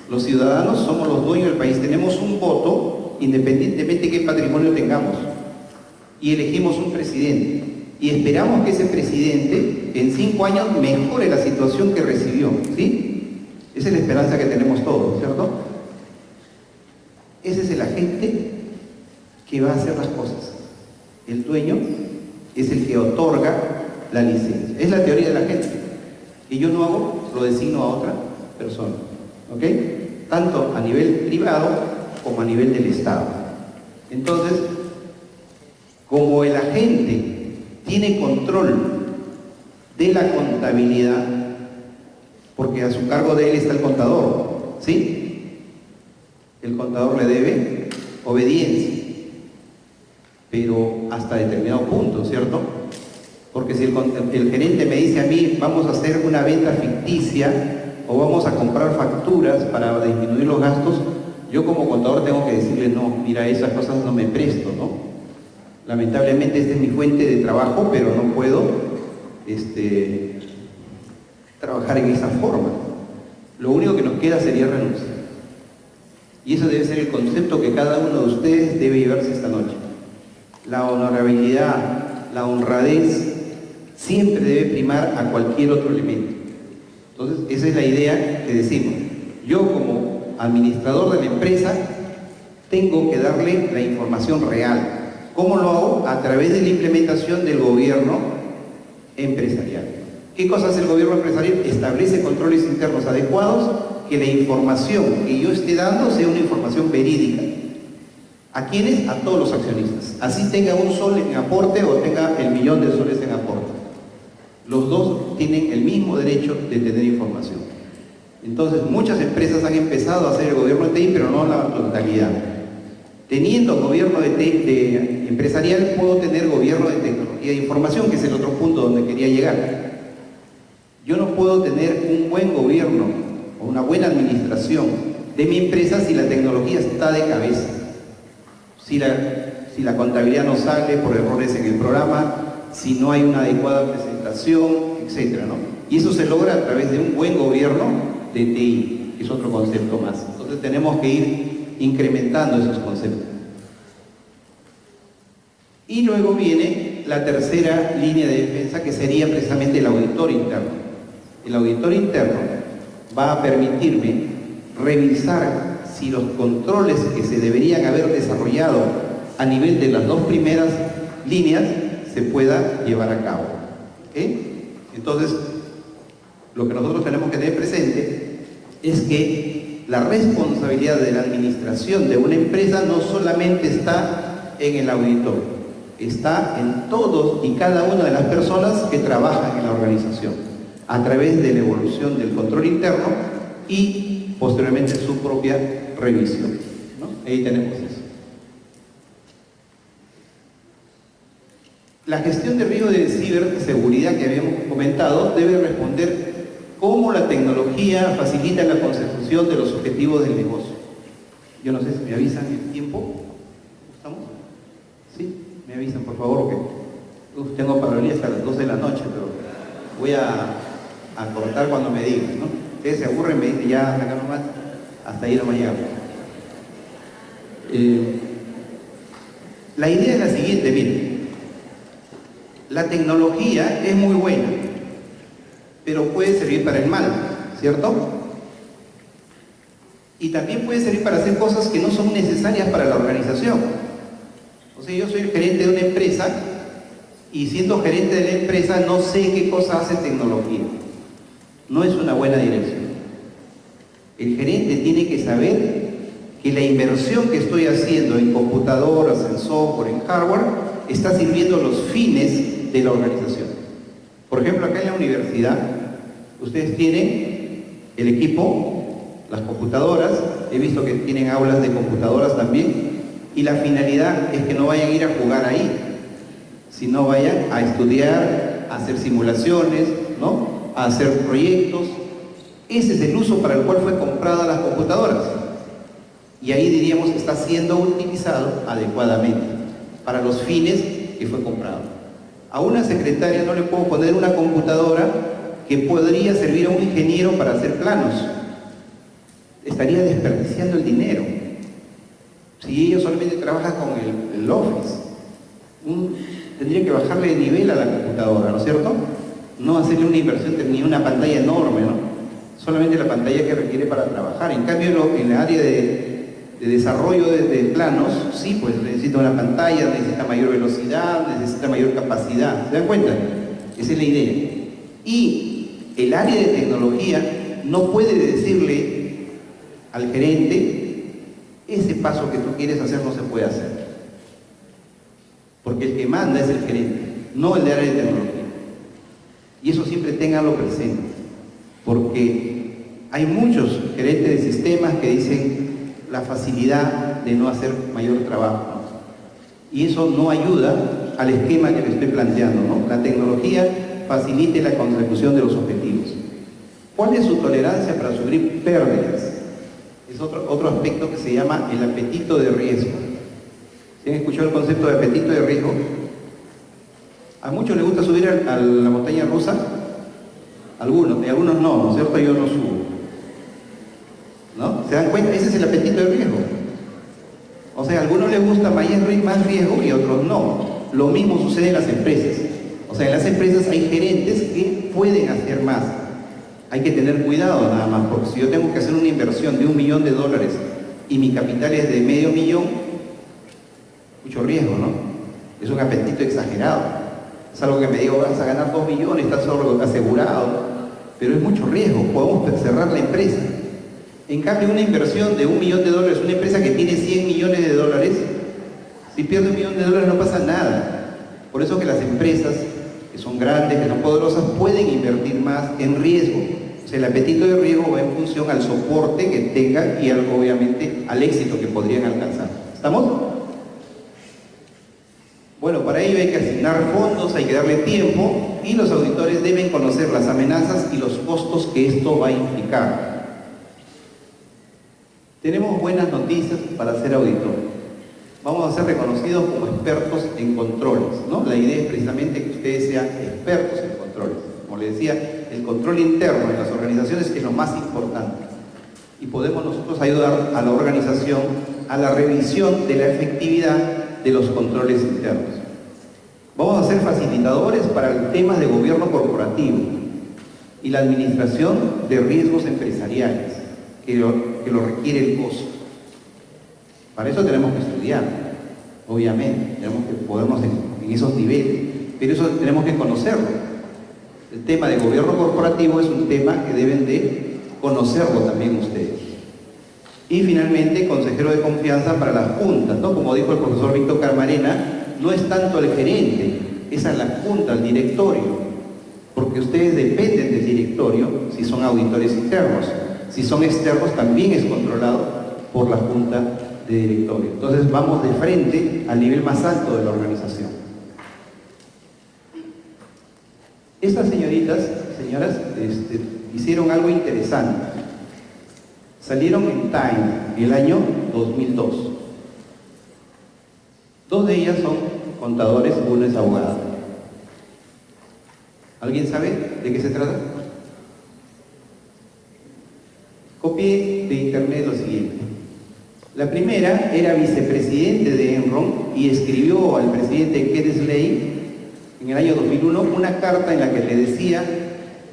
Los ciudadanos somos los dueños del país, tenemos un voto independientemente de qué patrimonio tengamos y elegimos un presidente y esperamos que ese presidente en 5 años mejore la situación que recibió, ¿sí? Esa es la esperanza que tenemos todos, ¿cierto? Ese es el agente que va a hacer las cosas. El dueño es el que otorga la licencia. Es la teoría de la gente. Y yo no hago, lo designo a otra persona. ¿Ok? Tanto a nivel privado como a nivel del Estado. Entonces, como el agente tiene control de la contabilidad, porque a su cargo de él está el contador, ¿sí? El contador le debe obediencia, pero hasta determinado punto, ¿cierto? Porque si el gerente me dice a mí, vamos a hacer una venta ficticia o vamos a comprar facturas para disminuir los gastos, yo como contador tengo que decirle, no, mira, esas cosas no me presto, ¿no? Lamentablemente esta es mi fuente de trabajo, pero no puedo trabajar en esa forma. Lo único que nos queda sería renunciar. Y eso debe ser el concepto que cada uno de ustedes debe llevarse esta noche. La honorabilidad, la honradez, siempre debe primar a cualquier otro elemento. Entonces, esa es la idea que decimos. Yo como administrador de la empresa tengo que darle la información real. ¿Cómo lo hago? A través de la implementación del gobierno empresarial. ¿Qué cosa hace el gobierno empresarial? Establece controles internos adecuados, que la información que yo esté dando sea una información verídica. ¿A quiénes? A todos los accionistas. Así tenga un sol en aporte o tenga el millón de soles en aporte. Los dos tienen el mismo derecho de tener información. Entonces, muchas empresas han empezado a hacer el gobierno de TI, pero no la totalidad. Teniendo gobierno de empresarial, puedo tener gobierno de tecnología de información, que es el otro punto donde quería llegar. Yo no puedo tener un buen gobierno o una buena administración de mi empresa si la tecnología está de cabeza. Si la contabilidad no sale por errores en el programa, si no hay una adecuada presentación, etc., ¿no? Y eso se logra a través de un buen gobierno de TI, que es otro concepto más. Entonces tenemos que ir incrementando esos conceptos. Y luego viene la tercera línea de defensa, que sería precisamente el auditor interno. El auditor interno va a permitirme revisar si los controles que se deberían haber desarrollado a nivel de las 2 primeras líneas se pueda llevar a cabo. ¿Okay? Entonces, lo que nosotros tenemos que tener presente es que la responsabilidad de la administración de una empresa no solamente está en el auditor, está en todos y cada una de las personas que trabajan en la organización, a través de la evolución del control interno y posteriormente su propia revisión, ¿no? Ahí tenemos eso. La gestión de riesgo de ciberseguridad que habíamos comentado debe responder cómo la tecnología facilita la consecución de los objetivos del negocio. Yo no sé si me avisan el tiempo. ¿Estamos? ¿Sí? Me avisan, por favor, que tengo paralelía hasta las 12 de la noche, pero voy a cortar cuando me digan, ¿no? Ustedes se aburren, me dicen ya acá nomás, hasta ahí no me llegamos. La idea es la siguiente, miren. La tecnología es muy buena, pero puede servir para el mal, ¿cierto? Y también puede servir para hacer cosas que no son necesarias para la organización. O sea, yo soy el gerente de una empresa y siendo gerente de la empresa no sé qué cosa hace tecnología. No es una buena dirección. El gerente tiene que saber que la inversión que estoy haciendo en computadoras, en software, en hardware, está sirviendo a los fines de la organización. Por ejemplo, acá en la universidad, ustedes tienen el equipo, las computadoras, he visto que tienen aulas de computadoras también, y la finalidad es que no vayan a ir a jugar ahí, sino vayan a estudiar, a hacer simulaciones, ¿no? A hacer proyectos. Ese es el uso para el cual fue comprada las computadoras. Y ahí diríamos que está siendo utilizado adecuadamente para los fines que fue comprado. A una secretaria no le puedo poner una computadora que podría servir a un ingeniero para hacer planos. Estaría desperdiciando el dinero. Si ella solamente trabaja con el Office, tendría que bajarle de nivel a la computadora, ¿no es cierto? No hacerle una inversión ni una pantalla enorme, ¿no? Solamente la pantalla que requiere para trabajar. En cambio, en el área de desarrollo de planos, sí, pues necesita una pantalla, necesita mayor velocidad, necesita mayor capacidad. ¿Se dan cuenta? Esa es la idea. Y el área de tecnología no puede decirle al gerente, ese paso que tú quieres hacer no se puede hacer. Porque el que manda es el gerente, no el de área de tecnología. Y eso siempre ténganlo presente, porque hay muchos gerentes de sistemas que dicen la facilidad de no hacer mayor trabajo, ¿no? Y eso no ayuda al esquema que le estoy planteando, ¿no? La tecnología facilite la consecución de los objetivos. ¿Cuál es su tolerancia para sufrir pérdidas? Es otro aspecto que se llama el apetito de riesgo. ¿Sí han escuchado el concepto de apetito de riesgo? ¿A muchos les gusta subir a la montaña rusa? Algunos, y algunos no, ¿no es cierto? Yo no subo. ¿No? ¿Se dan cuenta? Ese es el apetito de riesgo. O sea, a algunos les gusta más riesgo y a otros no. Lo mismo sucede en las empresas. O sea, en las empresas hay gerentes que pueden hacer más. Hay que tener cuidado nada más, porque si yo tengo que hacer una inversión de $1 millón y mi capital es de $500,000, mucho riesgo, ¿no? Es un apetito exagerado. Es algo que me digo, vas a ganar 2 millones, estás solo asegurado, pero es mucho riesgo, podemos cerrar la empresa. En cambio, una inversión de $1 millón, una empresa que tiene $100 millones, si pierde $1 millón no pasa nada. Por eso que las empresas que son grandes, que son poderosas, pueden invertir más en riesgo. O sea, el apetito de riesgo va en función al soporte que tengan y obviamente al éxito que podrían alcanzar. ¿Estamos? Bueno, para ello hay que asignar fondos, hay que darle tiempo y los auditores deben conocer las amenazas y los costos que esto va a implicar. Tenemos buenas noticias para ser auditor. Vamos a ser reconocidos como expertos en controles, ¿no? La idea es precisamente que ustedes sean expertos en controles. Como les decía, el control interno en las organizaciones es lo más importante. Y podemos nosotros ayudar a la organización a la revisión de la efectividad de los controles internos. Vamos a ser facilitadores para temas de gobierno corporativo y la administración de riesgos empresariales, que lo requiere el costo. Para eso tenemos que estudiar, obviamente, tenemos que podernos en esos niveles, pero eso tenemos que conocerlo. El tema de gobierno corporativo es un tema que deben de conocerlo también ustedes. Y finalmente, consejero de confianza para las juntas, ¿no? Como dijo el profesor Víctor Camarena, no es tanto el gerente, es a la junta, al directorio, porque ustedes dependen del directorio si son auditores internos. Si son externos, también es controlado por la junta de directorio. Entonces vamos de frente al nivel más alto de la organización. Estas señoras, hicieron algo interesante. Salieron en Time el año 2002. 2 de ellas son contadores, una es abogada. ¿Alguien sabe de qué se trata? Copié de internet lo siguiente. La primera era vicepresidente de Enron y escribió al presidente Kenneth Lay en el año 2001 una carta en la que le decía,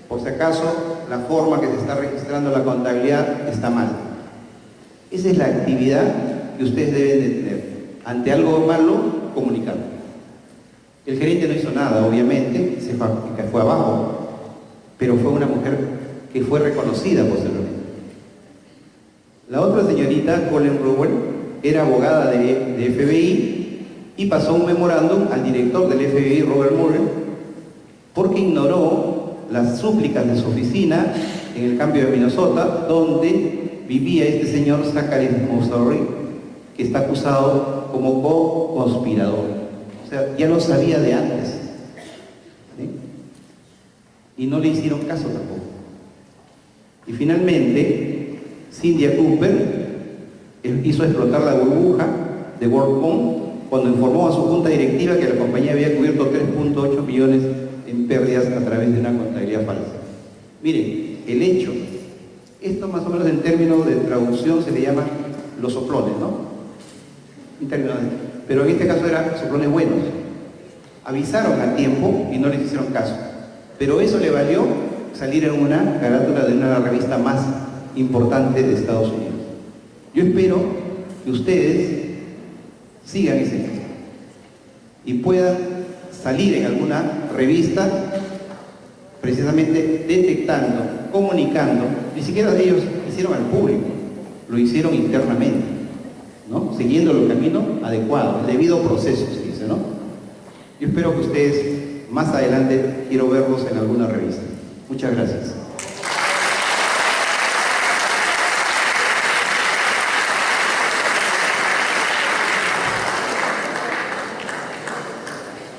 por si acaso, la forma que se está registrando la contabilidad está mal. Esa es la actividad que ustedes deben de tener. Ante algo malo, comunicarlo. El gerente no hizo nada, obviamente, se fue abajo, pero fue una mujer que fue reconocida posteriormente. La otra señorita, Colin Rowell, era abogada de FBI y pasó un memorándum al director del FBI, Robert Mueller, porque ignoró las súplicas de su oficina en el cambio de Minnesota, donde vivía este señor Zachary Moussaoui, que está acusado como co-conspirador. O O sea, ya lo sabía de antes. ¿Sí? Y no le hicieron caso tampoco. Y finalmente, Cynthia Cooper hizo explotar la burbuja de WorldCom cuando informó a su junta directiva que la compañía había cubierto 3.8 millones en pérdidas a través de una contabilidad falsa. Miren, el hecho, esto más o menos en términos de traducción se le llama los soplones, ¿no? Pero en este caso eran soplones buenos. Avisaron a tiempo y no les hicieron caso. Pero eso le valió salir en una carátula de una revista más importante de Estados Unidos. Yo espero que ustedes sigan ese ejemplo y puedan salir en alguna revista precisamente detectando, comunicando. Ni siquiera ellos hicieron al público, lo hicieron internamente, ¿no? Siguiendo el camino adecuado, el debido proceso, se dice, ¿no? Yo espero que ustedes más adelante quiero verlos en alguna revista. Muchas gracias.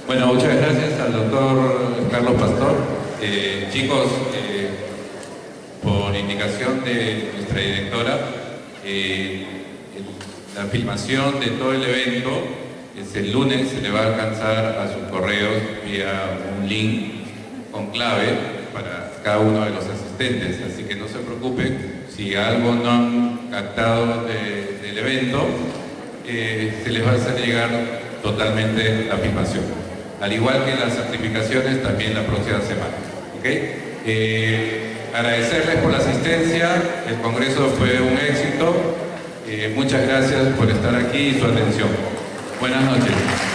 Bueno, muchas gracias al doctor Carlos Pastor. Chicos, por indicación de nuestra directora, la filmación de todo el evento el lunes se le va a alcanzar a sus correos vía un link con clave para cada uno de los asistentes, así que no se preocupen si algo no han captado del evento, se les va a hacer llegar totalmente la filmación, al igual que las certificaciones también la próxima semana. ¿Okay? Agradecerles por la asistencia, el congreso fue un éxito, muchas gracias por estar aquí y su atención. Buenas noches.